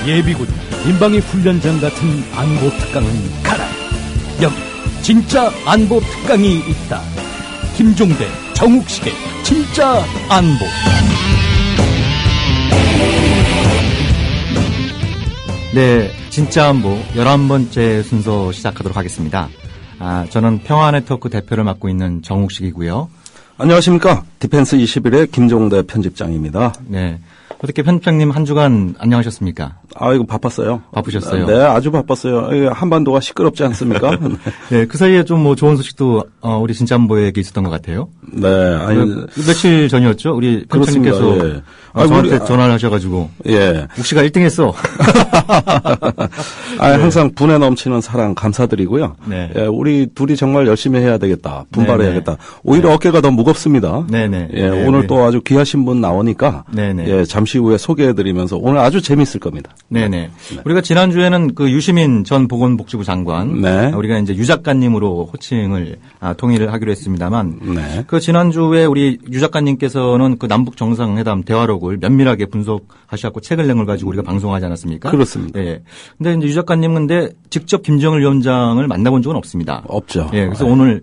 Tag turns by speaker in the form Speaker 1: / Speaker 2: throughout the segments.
Speaker 1: 예비군, 민방위 훈련장 같은 안보 특강은 가라. 여기 진짜 안보 특강이 있다. 김종대, 정욱식의 진짜 안보.
Speaker 2: 네, 진짜 안보 11번째 순서 시작하도록 하겠습니다. 저는 평화네트워크 대표를 맡고 있는 정욱식이고요.
Speaker 3: 안녕하십니까. 디펜스 21의 김종대 편집장입니다.
Speaker 2: 네. 어떻게 편집장님 한 주간 안녕하셨습니까?
Speaker 3: 이거 바빴어요.
Speaker 2: 바쁘셨어요?
Speaker 3: 네, 아주 바빴어요. 한반도가 시끄럽지 않습니까?
Speaker 2: 네, 그 사이에 좀 뭐 좋은 소식도 우리 진짜 안보에게 있었던 것 같아요.
Speaker 3: 네, 아니
Speaker 2: 며칠 전이었죠? 우리 편집장님께서
Speaker 3: 예.
Speaker 2: 저한테 전화를 하셔가지고
Speaker 3: 예,
Speaker 2: 욱씨가 1등했어.
Speaker 3: 항상 분에 넘치는 사랑 감사드리고요.
Speaker 2: 네.
Speaker 3: 예, 우리 둘이 정말 열심히 해야 되겠다. 분발해야겠다. 오히려 어깨가 더 무겁습니다.
Speaker 2: 네네.
Speaker 3: 예,
Speaker 2: 네,
Speaker 3: 오늘
Speaker 2: 네.
Speaker 3: 또 아주 귀하신 분 나오니까.
Speaker 2: 네네.
Speaker 3: 예, 잠시 후에 소개해드리면서 오늘 아주 재밌을 겁니다.
Speaker 2: 네네. 우리가 지난주에는 그 유시민 전 보건복지부 장관.
Speaker 3: 네.
Speaker 2: 우리가 이제 유 작가님으로 호칭을 통일을 하기로 했습니다만.
Speaker 3: 네.
Speaker 2: 그 지난주에 우리 유 작가님께서는 그 남북 정상회담 대화록을 면밀하게 분석하셔갖고 책을 낸 걸 가지고 우리가 방송하지 않았습니까?
Speaker 3: 그렇습니다.
Speaker 2: 예. 근데 이제 유 작가님은 근데 직접 김정일 위원장을 만나본 적은 없습니다.
Speaker 3: 없죠.
Speaker 2: 예. 그래서 오늘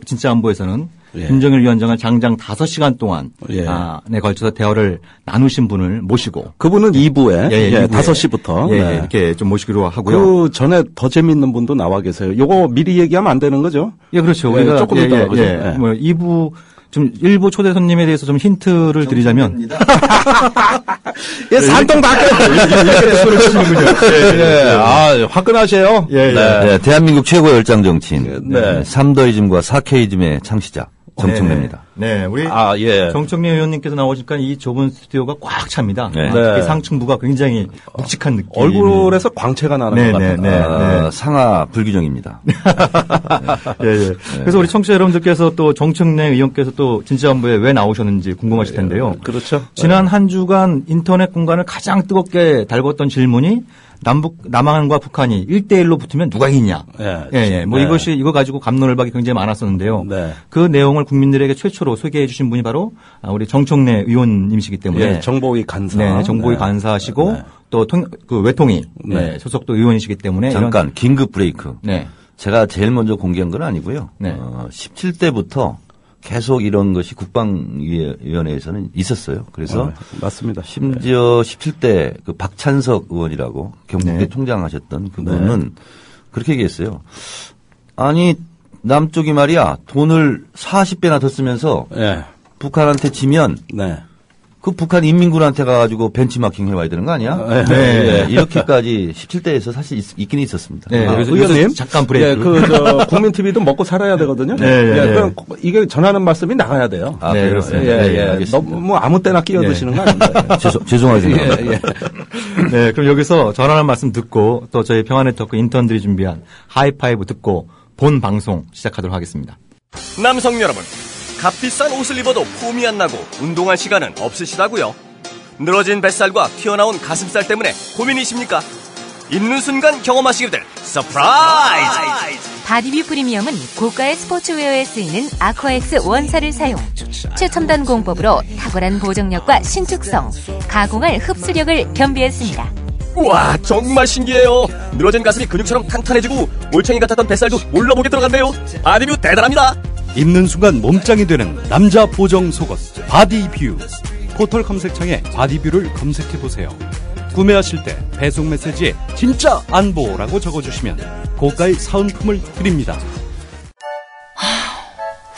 Speaker 2: 진짜 안보에서는
Speaker 3: 예.
Speaker 2: 김정일 위원장을 장장 5시간 동안
Speaker 3: 예.
Speaker 2: 네 걸쳐서 대화를 나누신 분을 모시고
Speaker 3: 그분은 2부에
Speaker 2: 예, 2부에
Speaker 3: 5시부터
Speaker 2: 예,
Speaker 3: 네.
Speaker 2: 이렇게 좀 모시기로 하고요.
Speaker 3: 그 전에 더 재밌는 분도 나와 계세요. 요거 미리 얘기하면 안 되는 거죠?
Speaker 2: 예, 그렇죠.
Speaker 3: 예,
Speaker 2: 우리가
Speaker 3: 조금 이따가 그죠?
Speaker 2: 예. 뭐 2부 좀 일부 초대 손님에 대해서 좀 힌트를 드리자면
Speaker 3: 예, 산동 닦여.
Speaker 2: 이렇게 소리 치시는군요.
Speaker 3: 예, 화끈하세요.
Speaker 2: 예, 예.
Speaker 4: 네, 대한민국 최고 열장 정치인.
Speaker 3: 네.
Speaker 4: 삼더이즘과 사케이즘의 창시자. 정청래입니다.
Speaker 2: 네, 우리
Speaker 3: 예.
Speaker 2: 정청래 의원님께서 나오니까 이 좁은 스튜디오가 꽉 찹니다.
Speaker 4: 네.
Speaker 2: 특히
Speaker 3: 네.
Speaker 2: 상층부가 굉장히 묵직한 느낌.
Speaker 3: 얼굴에서 광채가 나는
Speaker 2: 네,
Speaker 3: 것
Speaker 2: 네,
Speaker 3: 같아요.
Speaker 2: 네.
Speaker 4: 상하 불규정입니다.
Speaker 2: 예, 예. 그래서 우리 청취자 여러분들께서 또 정청래 의원께서 또 진짜 안보에 왜 나오셨는지 궁금하실 텐데요.
Speaker 3: 그렇죠.
Speaker 2: 지난 한 주간 인터넷 공간을 가장 뜨겁게 달궜던 질문이 남한과 북한이 1대1로 붙으면 누가 이기냐.
Speaker 3: 예.
Speaker 2: 예. 뭐
Speaker 3: 네.
Speaker 2: 이거 가지고 갑론을박이 굉장히 많았었는데요.
Speaker 3: 네.
Speaker 2: 그 내용을 국민들에게 최초로 소개해 주신 분이 바로 우리 정청래 의원님이시기 때문에.
Speaker 3: 예, 정보위 간사.
Speaker 2: 네, 정보위 간사시고
Speaker 3: 네.
Speaker 2: 또 그 외통위
Speaker 3: 네.
Speaker 2: 소속도 의원이시기 때문에.
Speaker 4: 잠깐 긴급 브레이크.
Speaker 2: 네.
Speaker 4: 제가 제일 먼저 공개한 건 아니고요.
Speaker 2: 네.
Speaker 4: 17대부터 계속 이런 것이 국방위원회에서는 있었어요. 그래서
Speaker 3: 맞습니다.
Speaker 4: 심지어 17대 그 박찬석 의원이라고 경북대
Speaker 2: 네.
Speaker 4: 총장하셨던 그분은 그렇게 얘기했어요. 아니 남쪽이 말이야 돈을 40배나 더 쓰면서
Speaker 3: 예.
Speaker 4: 북한한테 지면
Speaker 3: 네.
Speaker 4: 그 북한 인민군한테 가가지고 벤치마킹 해와야 되는 거 아니야?
Speaker 2: 네.
Speaker 4: 이렇게까지 17대에서 사실 있긴 있었습니다.
Speaker 2: 네. 그래서
Speaker 3: 의원님.
Speaker 2: 잠깐 브레이크.
Speaker 3: 예, 국민 TV도 먹고 살아야 되거든요.
Speaker 2: 네, 네,
Speaker 3: 예,
Speaker 2: 네.
Speaker 3: 그럼 이게 전하는 말씀이 나가야 돼요.
Speaker 4: 아,
Speaker 2: 네,
Speaker 4: 그렇습니다.
Speaker 3: 예, 예.
Speaker 4: 알겠습니다.
Speaker 3: 너무 아무 때나 끼어드시는 거 아닙니까?
Speaker 4: 죄송하지만.
Speaker 3: 예.
Speaker 2: 네, 그럼 여기서 전하는 말씀 듣고 또 저희 평화네트워크 인턴들이 준비한 하이파이브 듣고 본 방송 시작하도록 하겠습니다.
Speaker 5: 남성 여러분, 값비싼 옷을 입어도 폼이 안 나고 운동할 시간은 없으시다고요? 늘어진 뱃살과 튀어나온 가슴살 때문에 고민이십니까? 입는 순간 경험하시게 될 서프라이즈!
Speaker 6: 바디뷰 프리미엄은 고가의 스포츠웨어에 쓰이는 아쿠아엑스 원사를 사용. 최첨단 공법으로 탁월한 보정력과 신축성, 가공할 흡수력을 겸비했습니다.
Speaker 5: 우와, 정말 신기해요. 늘어진 가슴이 근육처럼 탄탄해지고 올챙이 같았던 뱃살도 올라보게 들어간대요. 바디뷰 대단합니다.
Speaker 1: 입는 순간 몸짱이 되는 남자 보정 속옷 바디뷰. 포털 검색창에 바디뷰를 검색해보세요. 구매하실 때 배송 메시지에 진짜 안보라고 적어주시면 고가의 사은품을 드립니다.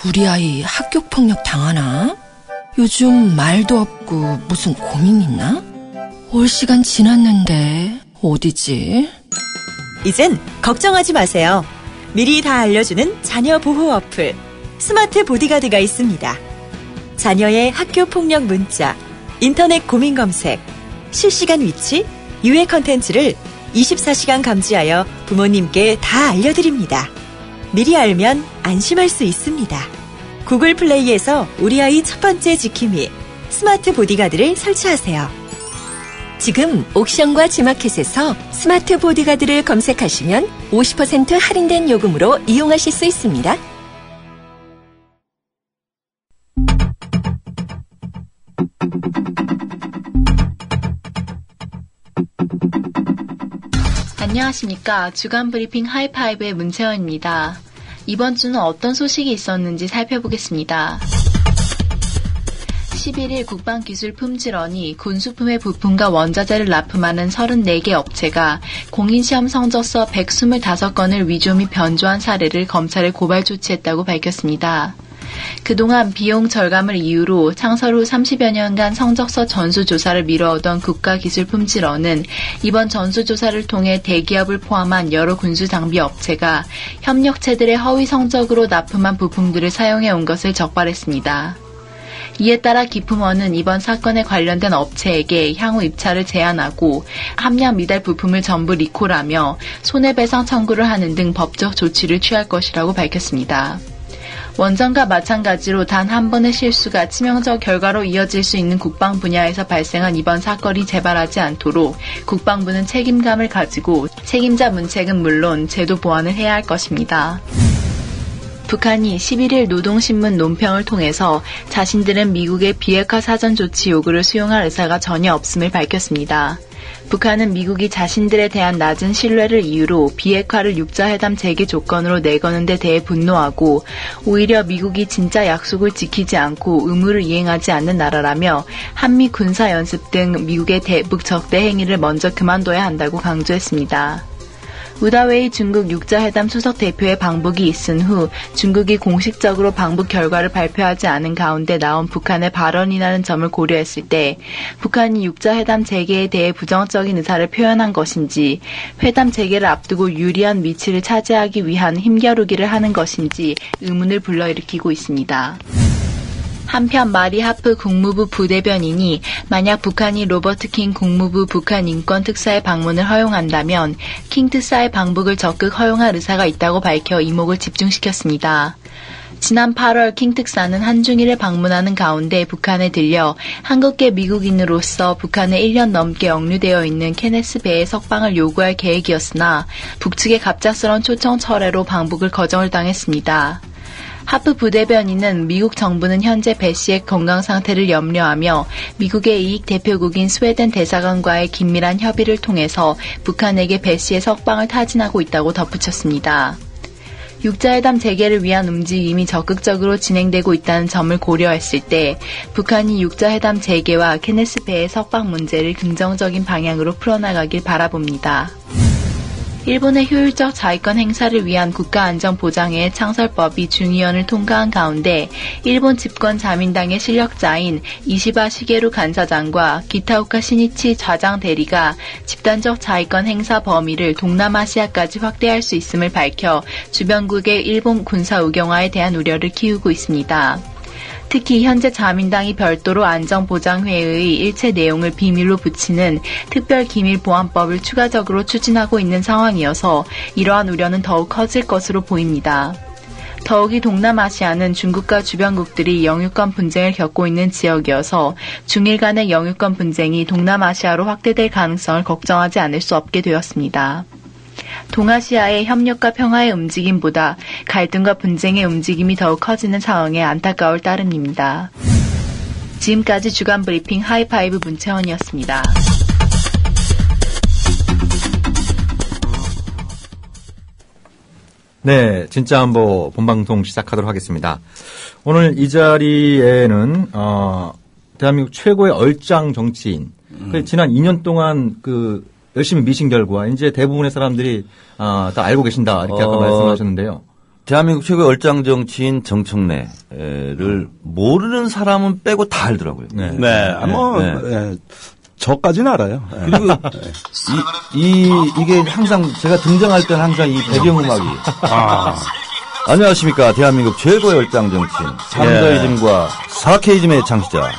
Speaker 7: 우리 아이 학교폭력 당하나? 요즘 말도 없고 무슨 고민 있나? 올 시간 지났는데 어디지?
Speaker 8: 이젠 걱정하지 마세요. 미리 다 알려주는 자녀 보호 어플 스마트 보디가드가 있습니다. 자녀의 학교 폭력 문자, 인터넷 고민 검색, 실시간 위치, 유해 컨텐츠를 24시간 감지하여 부모님께 다 알려드립니다. 미리 알면 안심할 수 있습니다. 구글 플레이에서 우리 아이 첫 번째 지킴이 스마트 보디가드를 설치하세요.
Speaker 7: 지금 옥션과 지마켓에서 스마트 보디가드를 검색하시면 50% 할인된 요금으로 이용하실 수 있습니다.
Speaker 9: 안녕하십니까. 주간 브리핑 하이파이브의 문채원입니다. 이번 주는 어떤 소식이 있었는지 살펴보겠습니다. 11일 국방기술품질원이 군수품의 부품과 원자재를 납품하는 34개 업체가 공인시험 성적서 125건을 위조 및 변조한 사례를 검찰에 고발 조치했다고 밝혔습니다. 그동안 비용 절감을 이유로 창설 후 30여 년간 성적서 전수조사를 미뤄오던 국가기술품질원은 이번 전수조사를 통해 대기업을 포함한 여러 군수장비 업체가 협력체들의 허위 성적으로 납품한 부품들을 사용해온 것을 적발했습니다. 이에 따라 기품원은 이번 사건에 관련된 업체에게 향후 입찰을 제한하고 함량 미달 부품을 전부 리콜하며 손해배상 청구를 하는 등 법적 조치를 취할 것이라고 밝혔습니다. 원전과 마찬가지로 단 한 번의 실수가 치명적 결과로 이어질 수 있는 국방 분야에서 발생한 이번 사건이 재발하지 않도록 국방부는 책임감을 가지고 책임자 문책은 물론 제도 보완을 해야 할 것입니다. 북한이 11일 노동신문 논평을 통해서 자신들은 미국의 비핵화 사전조치 요구를 수용할 의사가 전혀 없음을 밝혔습니다. 북한은 미국이 자신들에 대한 낮은 신뢰를 이유로 비핵화를 육자회담 재개 조건으로 내거는 데 대해 분노하고 오히려 미국이 진짜 약속을 지키지 않고 의무를 이행하지 않는 나라라며 한미 군사연습 등 미국의 대북 적대 행위를 먼저 그만둬야 한다고 강조했습니다. 우다웨이 중국 육자회담 수석 대표의 방북이 있은 후 중국이 공식적으로 방북 결과를 발표하지 않은 가운데 나온 북한의 발언이라는 점을 고려했을 때 북한이 육자회담 재개에 대해 부정적인 의사를 표현한 것인지 회담 재개를 앞두고 유리한 위치를 차지하기 위한 힘겨루기를 하는 것인지 의문을 불러일으키고 있습니다. 한편 마리 하프 국무부 부대변인이 만약 북한이 로버트 킹 국무부 북한 인권특사의 방문을 허용한다면 킹 특사의 방북을 적극 허용할 의사가 있다고 밝혀 이목을 집중시켰습니다. 지난 8월 킹 특사는 한중일을 방문하는 가운데 북한에 들려 한국계 미국인으로서 북한에 1년 넘게 억류되어 있는 케네스 베의 석방을 요구할 계획이었으나 북측의 갑작스러운 초청 철회로 방북을 거절을 당했습니다. 하프 부대변인은 미국 정부는 현재 배 씨의 건강 상태를 염려하며 미국의 이익 대표국인 스웨덴 대사관과의 긴밀한 협의를 통해서 북한에게 배 씨의 석방을 타진하고 있다고 덧붙였습니다. 육자회담 재개를 위한 움직임이 적극적으로 진행되고 있다는 점을 고려했을 때 북한이 육자회담 재개와 케네스 베의 석방 문제를 긍정적인 방향으로 풀어나가길 바라봅니다. 일본의 효율적 자위권 행사를 위한 국가안전보장회의 창설법이 중의원을 통과한 가운데 일본 집권 자민당의 실력자인 이시바 시게루 간사장과 기타오카 시니치 좌장 대리가 집단적 자위권 행사 범위를 동남아시아까지 확대할 수 있음을 밝혀 주변국의 일본 군사 우경화에 대한 우려를 키우고 있습니다. 특히 현재 자민당이 별도로 안전보장회의의 일체 내용을 비밀로 붙이는 특별기밀보안법을 추가적으로 추진하고 있는 상황이어서 이러한 우려는 더욱 커질 것으로 보입니다. 더욱이 동남아시아는 중국과 주변국들이 영유권 분쟁을 겪고 있는 지역이어서 중일 간의 영유권 분쟁이 동남아시아로 확대될 가능성을 걱정하지 않을 수 없게 되었습니다. 동아시아의 협력과 평화의 움직임보다 갈등과 분쟁의 움직임이 더욱 커지는 상황에 안타까울 따름입니다. 지금까지 주간 브리핑 하이파이브 문채원이었습니다.
Speaker 2: 네, 진짜 안보 본방송 시작하도록 하겠습니다. 오늘 이 자리에는 대한민국 최고의 얼짱 정치인, 지난 2년 동안 열심히 미신 결과 이제 대부분의 사람들이 다 알고 계신다 이렇게 아까 말씀하셨는데요.
Speaker 4: 대한민국 최고의 얼짱 정치인 정청래를 모르는 사람은 빼고 다 알더라고요.
Speaker 3: 네. 저까지는 알아요.
Speaker 4: 그리고 이게 항상 제가 등장할 때는 항상 이 배경음악이 안녕하십니까. 대한민국 최고의 얼짱 정치인 3더이즘과 4K즘의 창시자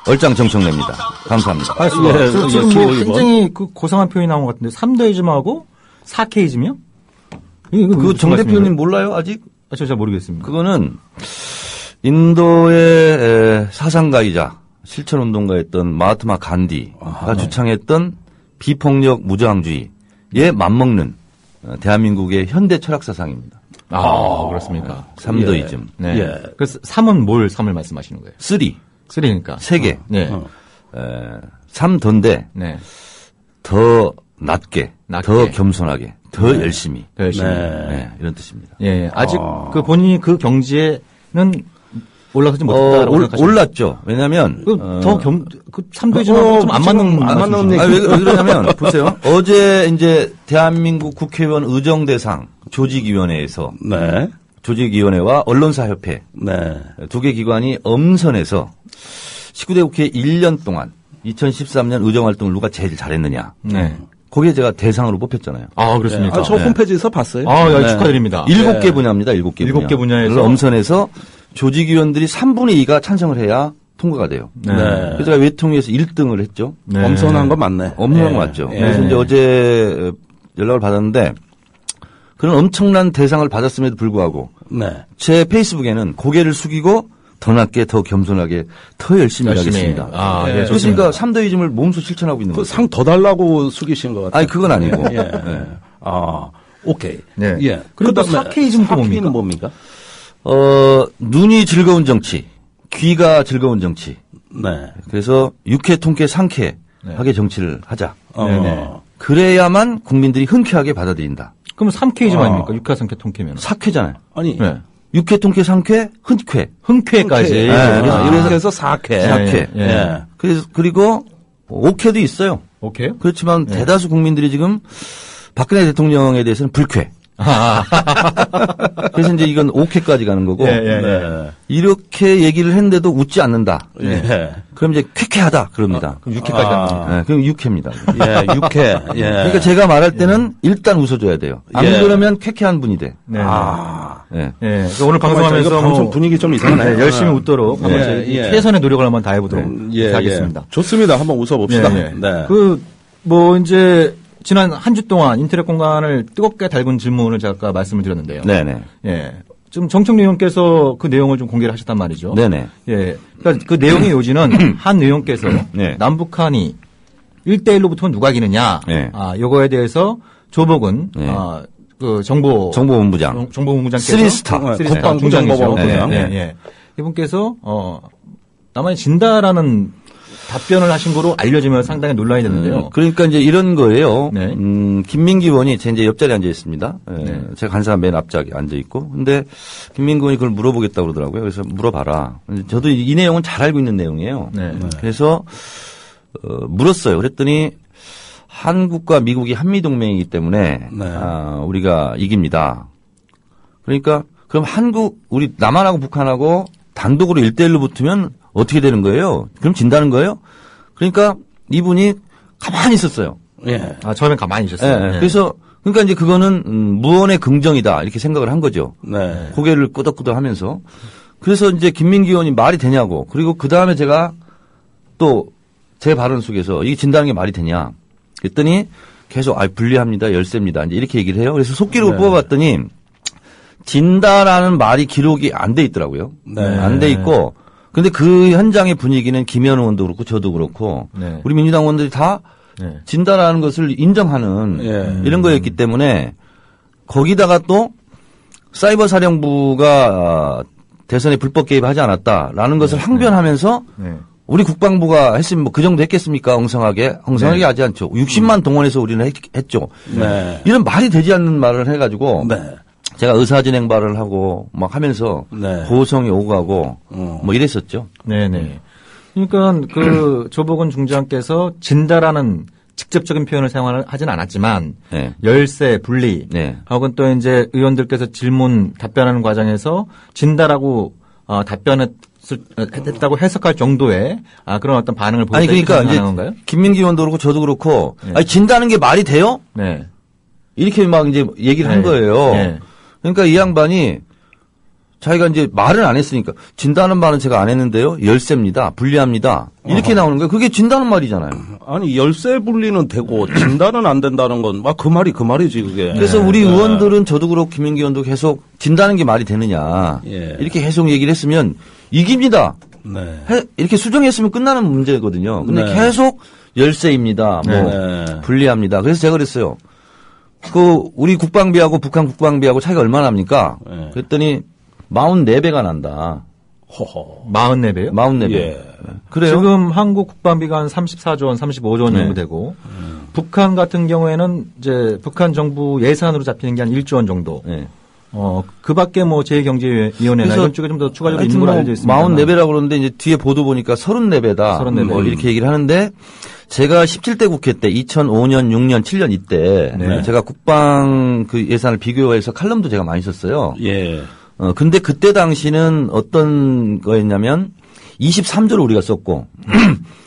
Speaker 4: 얼짱 정청래입니다. 감사합니다.
Speaker 2: 지금 굉장히 고상한 표현이 나온 것 같은데 3더이즘하고 4K즘이요?
Speaker 4: 그거 정 대표님 몰라요 아직?
Speaker 2: 저 잘 모르겠습니다.
Speaker 4: 그거는 인도의 사상가이자 실천운동가였던 마하트마 간디가 주창했던 비폭력 무저항주의에 맞먹는 대한민국의 현대 철학사상입니다.
Speaker 2: 그렇습니까?
Speaker 4: 3더이즘.
Speaker 2: 네. 예. 그래서 3은 뭘 3을 말씀하시는 거예요?
Speaker 4: 3.
Speaker 2: 3니까.
Speaker 4: 3개.
Speaker 2: 네.
Speaker 4: 3더인데
Speaker 2: 네.
Speaker 4: 더 낮게, 더 겸손하게, 더 열심히.
Speaker 2: 더 열심히.
Speaker 4: 네, 이런 뜻입니다.
Speaker 2: 예, 아직 그 본인이 그 경지에는 올라가지 못했다라고 생각하시나요?
Speaker 4: 올랐죠. 왜냐하면
Speaker 2: 그 3도이지만 좀 안 맞는
Speaker 4: 얘기. 왜 그러냐면 보세요. 어제 이제 대한민국 국회의원 의정대상 조직위원회에서
Speaker 3: 네.
Speaker 4: 조직위원회와 언론사협회
Speaker 3: 네.
Speaker 4: 두 개 기관이 엄선해서 19대 국회 1년 동안 2013년 의정활동을 누가 제일 잘했느냐.
Speaker 2: 네.
Speaker 4: 거기에 제가 대상으로 뽑혔잖아요.
Speaker 2: 아, 그렇습니까?
Speaker 3: 저 홈페이지에서 봤어요.
Speaker 2: 아,
Speaker 3: 네.
Speaker 2: 축하드립니다.
Speaker 4: 7개 분야입니다. 7개 분야.
Speaker 2: 7개 분야에서
Speaker 4: 그래서 엄선해서 조직위원들이 3분의 2가 찬성을 해야 통과가 돼요.
Speaker 2: 네.
Speaker 4: 그래서 제가 외통위에서 1등을 했죠.
Speaker 2: 네.
Speaker 3: 엄선한 건 맞네.
Speaker 4: 엄선한 거 맞죠. 그래서 이제 어제 연락을 받았는데 그런 엄청난 대상을 받았음에도 불구하고
Speaker 3: 네.
Speaker 4: 제 페이스북에는 고개를 숙이고 더 낮게, 더 겸손하게, 더 열심히 하겠습니다.
Speaker 2: 아,
Speaker 3: 예.
Speaker 4: 그러니까 3도이즘을 몸소 실천하고 있는
Speaker 3: 그
Speaker 4: 거죠.
Speaker 3: 상 더 달라고 숙이신 것 같아요.
Speaker 4: 아니, 그건 아니고.
Speaker 3: 예.
Speaker 4: 네.
Speaker 3: 아, 오케이.
Speaker 2: 네.
Speaker 3: 예.
Speaker 2: 그리고 또
Speaker 3: 그다음에
Speaker 2: 4K즘은 또 뭡니까?
Speaker 3: 뭡니까?
Speaker 4: 눈이 즐거운 정치, 귀가 즐거운 정치.
Speaker 3: 네.
Speaker 4: 그래서 육회, 통쾌, 상쾌하게 정치를 하자.
Speaker 2: 네네.
Speaker 4: 그래야만 국민들이 흔쾌하게 받아들인다.
Speaker 2: 그럼 3K즘 아닙니까? 육하상쾌 통쾌면.
Speaker 4: 사쾌잖아요.
Speaker 3: 아니.
Speaker 2: 네.
Speaker 4: 육회, 통쾌, 상쾌, 흔쾌.
Speaker 2: 흔쾌까지.
Speaker 3: 네. 이렇게 해서 4쾌.
Speaker 4: 사쾌.
Speaker 2: 예.
Speaker 3: 예.
Speaker 4: 그리고 5쾌도 있어요.
Speaker 2: 오케이.
Speaker 4: 그렇지만 대다수 국민들이 지금 박근혜 대통령에 대해서는 불쾌. 그래서 이제 이건 5쾌까지 가는 거고.
Speaker 3: 네.
Speaker 4: 이렇게 얘기를 했는데도 웃지 않는다.
Speaker 3: 예.
Speaker 4: 그럼 이제 쾌쾌하다 그럽니다.
Speaker 2: 그럼 6회까지 가는 겁니다.
Speaker 4: 네, 그럼 6회입니다.
Speaker 3: 예, 6회. 예.
Speaker 4: 그러니까 제가 말할 때는 일단 웃어줘야 돼요. 안
Speaker 3: 예.
Speaker 4: 그러면 쾌쾌한 분이 돼.
Speaker 2: 네.
Speaker 3: 아.
Speaker 4: 네.
Speaker 2: 예. 그러니까 오늘 방송하면서
Speaker 3: 이거 방송 분위기 좀 이상하네.
Speaker 2: 네, 열심히 웃도록 한번
Speaker 3: 예,
Speaker 2: 저희
Speaker 3: 예.
Speaker 2: 최선의 노력을 한번 다해보도록
Speaker 3: 예,
Speaker 2: 하겠습니다.
Speaker 3: 예. 좋습니다. 한번 웃어봅시다.
Speaker 2: 예, 예.
Speaker 3: 네.
Speaker 2: 이제 지난 한 주 동안 인터넷 공간을 뜨겁게 달군 질문을 제가 아까 말씀을 드렸는데요.
Speaker 4: 네네.
Speaker 2: 예. 지금 정청래 의원께서 그 내용을 좀 공개를 하셨단 말이죠.
Speaker 4: 네네.
Speaker 2: 예. 그러니까 그 내용의 요지는 한 의원께서
Speaker 4: 네.
Speaker 2: 남북한이 1대1로 붙으면 누가 이기느냐.
Speaker 4: 네.
Speaker 2: 요거에 대해서 조복은
Speaker 4: 네.
Speaker 2: 그 정보본부장께서
Speaker 4: 쓰리스타
Speaker 2: 중장이죠.
Speaker 3: 국방정보본부장.
Speaker 2: 네, 네. 이분께서 남한이 진다라는 답변을 하신 거로 알려지면 상당히 논란이 됐는데요.
Speaker 4: 그러니까 이제 이런 거예요.
Speaker 2: 네.
Speaker 4: 김민기 의원이 제 이제 옆자리에 앉아 있습니다. 예,
Speaker 2: 네.
Speaker 4: 제가 간사가 맨 앞자리에 앉아 있고. 근데 김민기 의원이 그걸 물어보겠다고 그러더라고요. 그래서 물어봐라. 저도 이 내용은 잘 알고 있는 내용이에요.
Speaker 2: 네.
Speaker 4: 그래서 물었어요. 그랬더니 한국과 미국이 한미동맹이기 때문에
Speaker 3: 네.
Speaker 4: 우리가 이깁니다. 그러니까 그럼 우리 남한하고 북한하고 단독으로 1대1로 붙으면 어떻게 되는 거예요? 그럼 진다는 거예요? 그러니까 이분이 가만히 있었어요.
Speaker 3: 예.
Speaker 2: 처음엔 가만히 있었어요.
Speaker 4: 예,
Speaker 2: 네.
Speaker 4: 그래서 그러니까 이제 그거는 무언의 긍정이다 이렇게 생각을 한 거죠.
Speaker 3: 네.
Speaker 4: 고개를 끄덕끄덕 하면서. 그래서 이제 김민기 의원이 말이 되냐고. 그리고 그 다음에 제가 또 제 발언 속에서 이게 진다는 게 말이 되냐. 그랬더니 계속 불리합니다. 열세입니다. 이제 이렇게 얘기를 해요. 그래서 속기록을 뽑아봤더니 진다라는 말이 기록이 안 돼 있더라고요.
Speaker 3: 네.
Speaker 4: 안 돼 있고 근데 그 현장의 분위기는 김현우 의원도 그렇고 저도 그렇고
Speaker 2: 네.
Speaker 4: 우리 민주당 의원들이 다
Speaker 2: 네.
Speaker 4: 진다라는 것을 인정하는
Speaker 3: 예.
Speaker 4: 이런 거였기 때문에 거기다가 또 사이버 사령부가 대선에 불법 개입하지 않았다라는 것을 항변하면서
Speaker 2: 네.
Speaker 4: 우리 국방부가 했으면 뭐 그 정도 했겠습니까? 엉성하게
Speaker 2: 네.
Speaker 4: 하지 않죠. 60만 동원해서 우리는 했죠.
Speaker 3: 네.
Speaker 4: 이런 말이 되지 않는 말을 해가지고
Speaker 3: 네.
Speaker 4: 제가 의사진행 발언을 하고 막 하면서
Speaker 3: 네.
Speaker 4: 고성이 오고 가고 뭐 이랬었죠.
Speaker 2: 네네. 그러니까 그 조복은 중장께서 진다라는 직접적인 표현을 사용하진 않았지만
Speaker 4: 네.
Speaker 2: 열세, 분리,
Speaker 4: 네.
Speaker 2: 혹은 또 이제 의원들께서 답변하는 과정에서 진다라고 답변했다고 해석할 정도의 그런 어떤 반응을 보였다.
Speaker 4: 아니 그러니까 이제
Speaker 2: 건가요?
Speaker 4: 김민기 의원도 그렇고 저도 그렇고
Speaker 2: 네.
Speaker 4: 아니 진다는 게 말이 돼요?
Speaker 2: 네.
Speaker 4: 이렇게 막 이제 얘기를 한
Speaker 2: 네.
Speaker 4: 거예요.
Speaker 2: 네.
Speaker 4: 그러니까 이 양반이 자기가 이제 말을 안 했으니까 진다는 말은 제가 안 했는데요. 열세입니다. 불리합니다. 이렇게 나오는 거예요. 그게 진다는 말이잖아요.
Speaker 3: 아니 열세 분리는 되고 진다는 안 된다는 건 막 그 말이지 그게.
Speaker 4: 그래서 우리 의원들은 저도 그렇고 김민기 의원도 계속 진다는 게 말이 되느냐.
Speaker 3: 예.
Speaker 4: 이렇게 계속 얘기를 했으면 이깁니다.
Speaker 3: 네.
Speaker 4: 이렇게 수정했으면 끝나는 문제거든요. 근데
Speaker 3: 네.
Speaker 4: 계속 열세입니다. 뭐
Speaker 3: 네.
Speaker 4: 불리합니다. 그래서 제가 그랬어요. 우리 국방비하고 북한 국방비하고 차이가 얼마나 납니까?
Speaker 3: 네.
Speaker 4: 그랬더니 44배가 난다.
Speaker 3: 허허.
Speaker 2: 44배요?
Speaker 4: 44배.
Speaker 3: 예.
Speaker 4: 그래요?
Speaker 2: 지금 한국 국방비가 한 34조 원, 35조 원 정도 되고 북한 같은 경우에는 이제 북한 정부 예산으로 잡히는 게 한 1조 원 정도.
Speaker 4: 네.
Speaker 2: 그 밖에 뭐 제2경제위원회나 이런 쪽에 좀 더 추가적으로 있는 걸로 알려져 있습니다.
Speaker 4: 44배라고 그러는데 이제 뒤에 보도 보니까 34배다.
Speaker 2: 34배.
Speaker 4: 뭐 이렇게 얘기를 하는데 제가 17대 국회 때 2005년, 6년, 7년 이때
Speaker 2: 네.
Speaker 4: 제가 국방 그 예산을 비교해서 칼럼도 제가 많이 썼어요.
Speaker 3: 예.
Speaker 4: 근데 그때 당시는 어떤 거였냐면 23조를 우리가 썼고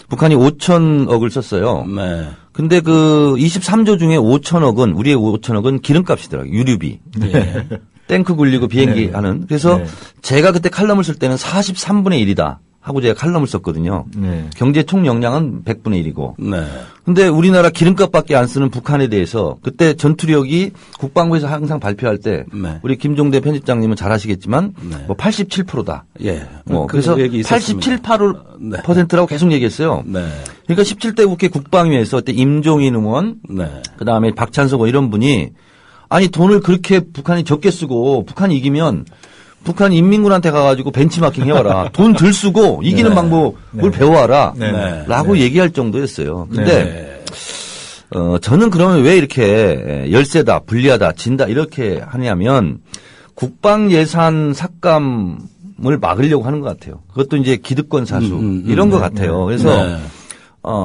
Speaker 4: 북한이 5천억을 썼어요.
Speaker 3: 네.
Speaker 4: 근데 그 23조 중에 5천억은 우리의 5천억은 기름값이더라고요. 유류비.
Speaker 2: 네.
Speaker 4: 탱크 굴리고 비행기
Speaker 2: 네.
Speaker 4: 하는. 그래서
Speaker 2: 네.
Speaker 4: 제가 그때 칼럼을 쓸 때는 43분의 1이다 하고 제가 칼럼을 썼거든요.
Speaker 2: 네.
Speaker 4: 경제 총 역량은 100분의 1이고.
Speaker 3: 네.
Speaker 4: 근데 우리나라 기름값밖에 안 쓰는 북한에 대해서 그때 전투력이 국방부에서 항상 발표할 때
Speaker 3: 네.
Speaker 4: 우리 김종대 편집장님은 잘 아시겠지만
Speaker 3: 네.
Speaker 4: 뭐 87%다.
Speaker 3: 예.
Speaker 4: 그래서
Speaker 3: 얘기 있었습니다.
Speaker 4: 87, 8%라고 계속 얘기했어요.
Speaker 3: 네.
Speaker 4: 그러니까 17대 국회 국방위에서 그때 임종인 의원,
Speaker 3: 네.
Speaker 4: 그다음에 박찬석 이런 분이 아니 돈을 그렇게 북한이 적게 쓰고 북한이 이기면 북한 인민군한테 가가지고 벤치마킹 해와라. 돈 덜 쓰고 이기는
Speaker 3: 네.
Speaker 4: 방법을 배워와라.
Speaker 2: 네.
Speaker 4: 라고 얘기할 정도였어요. 근데 저는 그러면 왜 이렇게 열세다, 불리하다, 진다 이렇게 하냐면 국방 예산 삭감을 막으려고 하는 것 같아요. 그것도 이제 기득권 사수 이런 것 같아요. 그래서
Speaker 3: 네.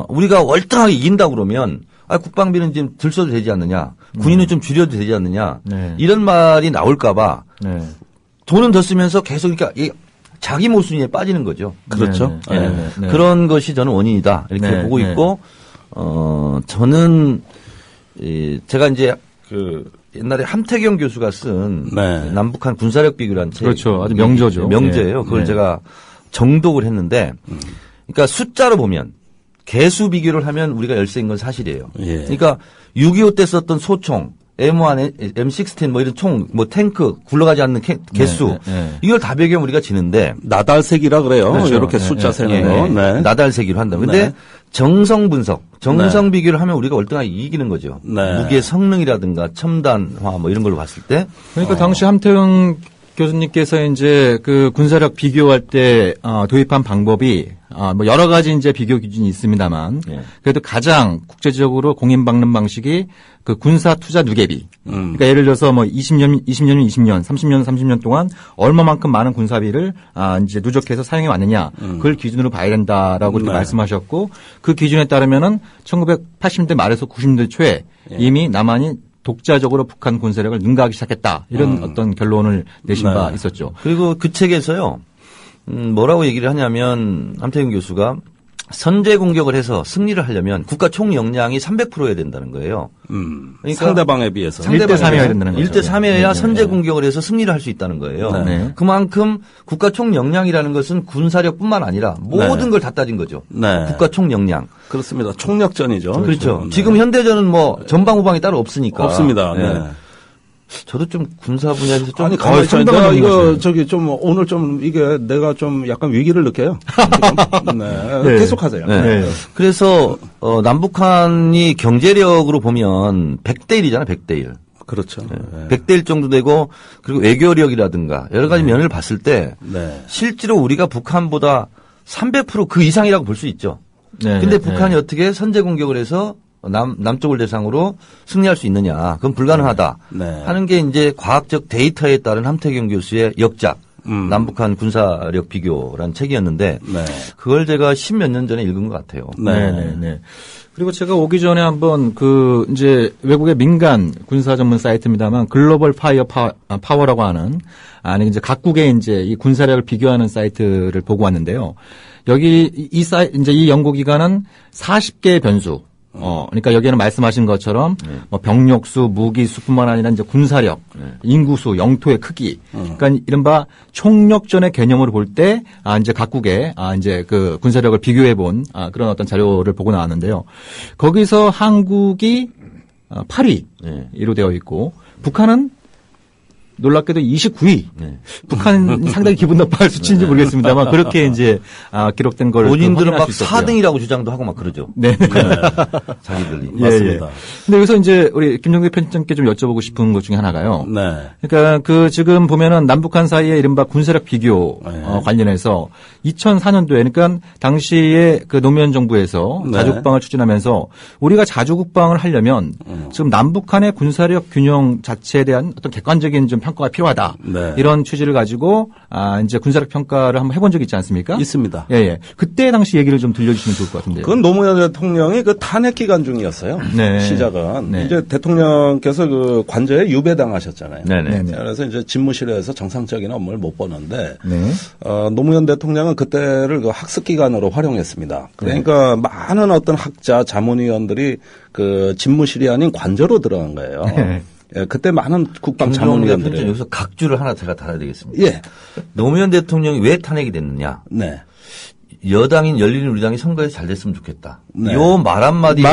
Speaker 4: 우리가 월등하게 이긴다 그러면 국방비는 좀 덜 써도 되지 않느냐. 군인은 좀 줄여도 되지 않느냐.
Speaker 2: 네.
Speaker 4: 이런 말이 나올까 봐
Speaker 2: 네.
Speaker 4: 돈은 더 쓰면서 계속 그러니까 자기 모순위에 빠지는 거죠.
Speaker 3: 그렇죠.
Speaker 2: 네.
Speaker 3: 네.
Speaker 2: 네. 네.
Speaker 4: 그런 것이 저는 원인이다. 이렇게
Speaker 2: 네.
Speaker 4: 보고
Speaker 2: 네.
Speaker 4: 있고, 저는, 제가 이제 옛날에 함태경 교수가 쓴
Speaker 3: 네.
Speaker 4: 남북한 군사력 비교라는 책.
Speaker 2: 그렇죠. 아주 명저죠.
Speaker 4: 명제예요. 그걸
Speaker 2: 네.
Speaker 4: 제가 정독을 했는데, 그러니까 숫자로 보면 개수 비교를 하면 우리가 열세인 건 사실이에요.
Speaker 3: 예.
Speaker 4: 그러니까 6.25 때 썼던 소총, M1, M16 뭐 이런 총, 뭐 탱크, 굴러가지 않는 개수.
Speaker 2: 네, 네.
Speaker 4: 이걸 다 배경 우리가 지는데.
Speaker 3: 나달색이라 그래요.
Speaker 2: 그렇죠.
Speaker 3: 이렇게
Speaker 2: 네,
Speaker 3: 숫자
Speaker 2: 네.
Speaker 3: 세는
Speaker 4: 예,
Speaker 3: 거. 네.
Speaker 4: 나달세기로 한다. 근데
Speaker 3: 네.
Speaker 4: 정성 분석, 정성 비교를 하면 우리가 월등하게 이기는 거죠.
Speaker 3: 네.
Speaker 4: 무기의 성능이라든가 첨단화 뭐 이런 걸로 봤을 때.
Speaker 2: 그러니까 당시 함태영 교수님께서 이제 그 군사력 비교할 때 도입한 방법이 뭐 여러 가지 이제 비교 기준이 있습니다만
Speaker 4: 예.
Speaker 2: 그래도 가장 국제적으로 공인받는 방식이 그 군사 투자 누계비. 그러니까 예를 들어서 뭐 20년, 30년 동안 얼마만큼 많은 군사비를 이제 누적해서 사용해 왔느냐 그걸 기준으로 봐야 된다라고 이렇게
Speaker 3: 네.
Speaker 2: 말씀하셨고 그 기준에 따르면은 1980년대 말에서 90년대 초에 이미 남한이 독자적으로 북한 군사력을 능가하기 시작했다. 이런 어떤 결론을 내신 바 있었죠.
Speaker 4: 그리고 그 책에서요, 뭐라고 얘기를 하냐면, 함태균 교수가 선제 공격을 해서 승리를 하려면 국가 총 역량이 300%여야 된다는 거예요. 그러니까
Speaker 3: 상대방에 비해서.
Speaker 2: 1대 3이어야 된다는 거죠.
Speaker 4: 1대 3이어야
Speaker 2: 네.
Speaker 4: 선제 공격을 해서 승리를 할 수 있다는 거예요.
Speaker 2: 네.
Speaker 4: 그만큼 국가 총 역량이라는 것은 군사력뿐만 아니라 모든 걸 다 따진 거죠.
Speaker 3: 네.
Speaker 4: 국가 총 역량.
Speaker 3: 그렇습니다. 총력전이죠.
Speaker 4: 그렇죠.
Speaker 3: 네.
Speaker 4: 지금 현대전은 뭐 전방 후방이 따로 없으니까.
Speaker 3: 없습니다.
Speaker 4: 네.
Speaker 3: 네.
Speaker 4: 저도 좀 군사 분야에서 좀
Speaker 3: 아니, 가만히 있어.
Speaker 2: 상당한
Speaker 3: 내가 이거,
Speaker 2: 전문가시네요.
Speaker 3: 저기 좀, 오늘 좀, 이게 내가 좀 약간 위기를 느껴요. 지금. 네.
Speaker 2: 네.
Speaker 3: 계속하세요.
Speaker 4: 네.
Speaker 2: 네.
Speaker 4: 그래서 남북한이 경제력으로 보면 100대 1이잖아요. 100대 1.
Speaker 3: 그렇죠. 네.
Speaker 4: 100대 1 정도 되고 그리고 외교력이라든가 여러 가지 면을 봤을 때
Speaker 3: 네.
Speaker 4: 실제로 우리가 북한보다 300% 그 이상이라고 볼 수 있죠.
Speaker 2: 네.
Speaker 4: 근데
Speaker 2: 네.
Speaker 4: 북한이 어떻게 선제 공격을 해서 남쪽을 대상으로 승리할 수 있느냐. 그건 불가능하다.
Speaker 3: 네.
Speaker 4: 하는 게 이제 과학적 데이터에 따른 함태경 교수의 역작. 남북한 군사력 비교라는 책이었는데
Speaker 3: 네.
Speaker 4: 그걸 제가 10몇 년 전에 읽은 것 같아요.
Speaker 2: 네. 그리고 제가 오기 전에 한번 이제 외국의 민간 군사 전문 사이트입니다만 글로벌 파워라고 하는 이제 각국의 이제 이 군사력을 비교하는 사이트를 보고 왔는데요. 여기 이제 이 연구 기관은 40개의 변수. 그러니까 여기에는 말씀하신 것처럼 뭐 병력수, 무기수뿐만 아니라 이제 군사력, 인구수, 영토의 크기, 그러니까 이른바 총력전의 개념으로 볼 때 이제 각국의 이제 그 군사력을 비교해 본 그런 어떤 자료를 보고 나왔는데요. 거기서 한국이 8위로 되어 있고 북한은 놀랍게도 29위.
Speaker 4: 네.
Speaker 2: 북한 상당히 기분 나빠할 수치인지 모르겠습니다만 그렇게 이제 기록된 걸
Speaker 4: 본인들은 막
Speaker 2: 확인할 수 있었고요.
Speaker 4: 4등이라고 주장도 하고 막 그러죠.
Speaker 2: 네.
Speaker 4: 자기들이.
Speaker 3: 맞습니다.
Speaker 2: 근데 여기서 이제 우리 김종대 편집장께 좀 여쭤보고 싶은 것 중에 하나가요.
Speaker 3: 네.
Speaker 2: 그러니까 그 지금 보면은 남북한 사이의 이른바 군사력 비교
Speaker 3: 네.
Speaker 2: 관련해서 2004년도에 그러니까 당시에 그 노무현 정부에서
Speaker 3: 네.
Speaker 2: 자주국방을 추진하면서 우리가 자주국방을 하려면 지금 남북한의 군사력 균형 자체에 대한 어떤 객관적인 좀 평가가 필요하다.
Speaker 3: 네.
Speaker 2: 이런 취지를 가지고 이제 군사력 평가를 한번 해본 적이 있지 않습니까?
Speaker 3: 있습니다.
Speaker 2: 예, 예. 그때 당시 얘기를 좀 들려주시면 좋을 것 같은데요.
Speaker 3: 그건 노무현 대통령이 그 탄핵 기간 중이었어요.
Speaker 2: 네.
Speaker 3: 시작은.
Speaker 2: 네.
Speaker 3: 이제 대통령께서 그 관저에 유배당하셨잖아요.
Speaker 4: 네네.
Speaker 3: 그래서 이제 집무실에서 정상적인 업무를 못 보는데
Speaker 2: 네.
Speaker 3: 노무현 대통령은 그때를 그 학습 기간으로 활용했습니다. 그러니까 많은 어떤 학자, 자문위원들이 그 집무실이 아닌 관저로 들어간 거예요.
Speaker 2: 네.
Speaker 3: 예, 그때 많은 국방
Speaker 4: 김종대
Speaker 3: 자문위원들이
Speaker 4: 편집장 여기서 각주를 하나 제가 달아야 되겠습니다.
Speaker 3: 예.
Speaker 4: 노무현 대통령이 왜 탄핵이 됐느냐.
Speaker 3: 네.
Speaker 4: 여당인 열린우리당이 선거에서 잘 됐으면 좋겠다.
Speaker 3: 네.
Speaker 4: 요 말 한마디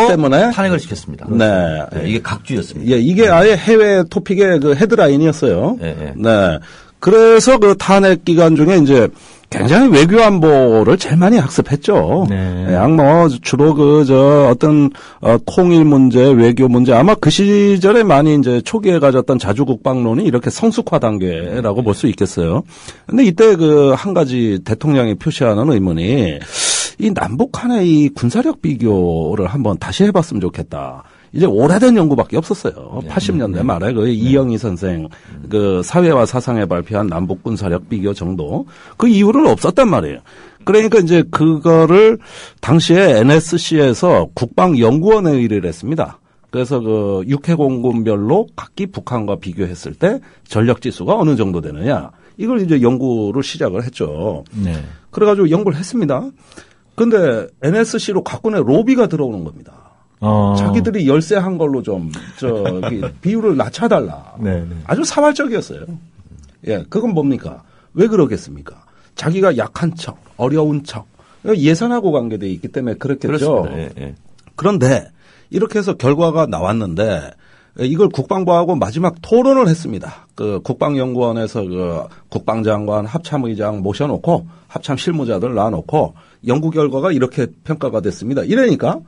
Speaker 3: 때문에
Speaker 4: 탄핵을 시켰습니다.
Speaker 3: 네.
Speaker 4: 네, 이게 각주였습니다.
Speaker 3: 예, 이게 아예 해외 토픽의 그 헤드라인이었어요.
Speaker 4: 네.
Speaker 3: 네. 그래서 그 탄핵 기간 중에 이제 굉장히 외교 안보를 제일 많이 학습했죠.
Speaker 2: 네.
Speaker 3: 예, 뭐 주로 어떤 통일 문제, 외교 문제 아마 그 시절에 많이 이제 초기에 가졌던 자주국방론이 이렇게 성숙화 단계라고 볼 수 있겠어요. 근데 이때 그 한 가지 대통령이 표시하는 의문이 이 남북한의 이 군사력 비교를 한번 다시 해봤으면 좋겠다. 이제 오래된 연구밖에 없었어요. 80년대 말에 그 이영희 선생 그 사회와 사상에 발표한 남북 군사력 비교 정도 그 이후로는 없었단 말이에요. 그러니까 이제 그거를 당시에 NSC에서 국방연구원에 의뢰를 했습니다. 그래서 그 육해공군별로 각기 북한과 비교했을 때 전력 지수가 어느 정도 되느냐 이걸 이제 연구를 시작을 했죠.
Speaker 2: 네.
Speaker 3: 그래가지고 연구를 했습니다. 근데 NSC로 각군의 로비가 들어오는 겁니다. 자기들이 열세한 걸로 좀 비율을 낮춰달라.
Speaker 2: 네.
Speaker 3: 아주 사활적이었어요. 예, 그건 뭡니까? 왜 그러겠습니까? 자기가 약한 척, 어려운 척, 예산하고 관계돼 있기 때문에 그렇겠죠.
Speaker 4: 그렇습니다. 예, 예.
Speaker 3: 그런데 이렇게 해서 결과가 나왔는데 이걸 국방부하고 마지막 토론을 했습니다. 그 국방연구원에서 그 국방장관, 합참의장 모셔놓고 합참 실무자들 놔놓고 연구 결과가 이렇게 평가가 됐습니다. 이러니까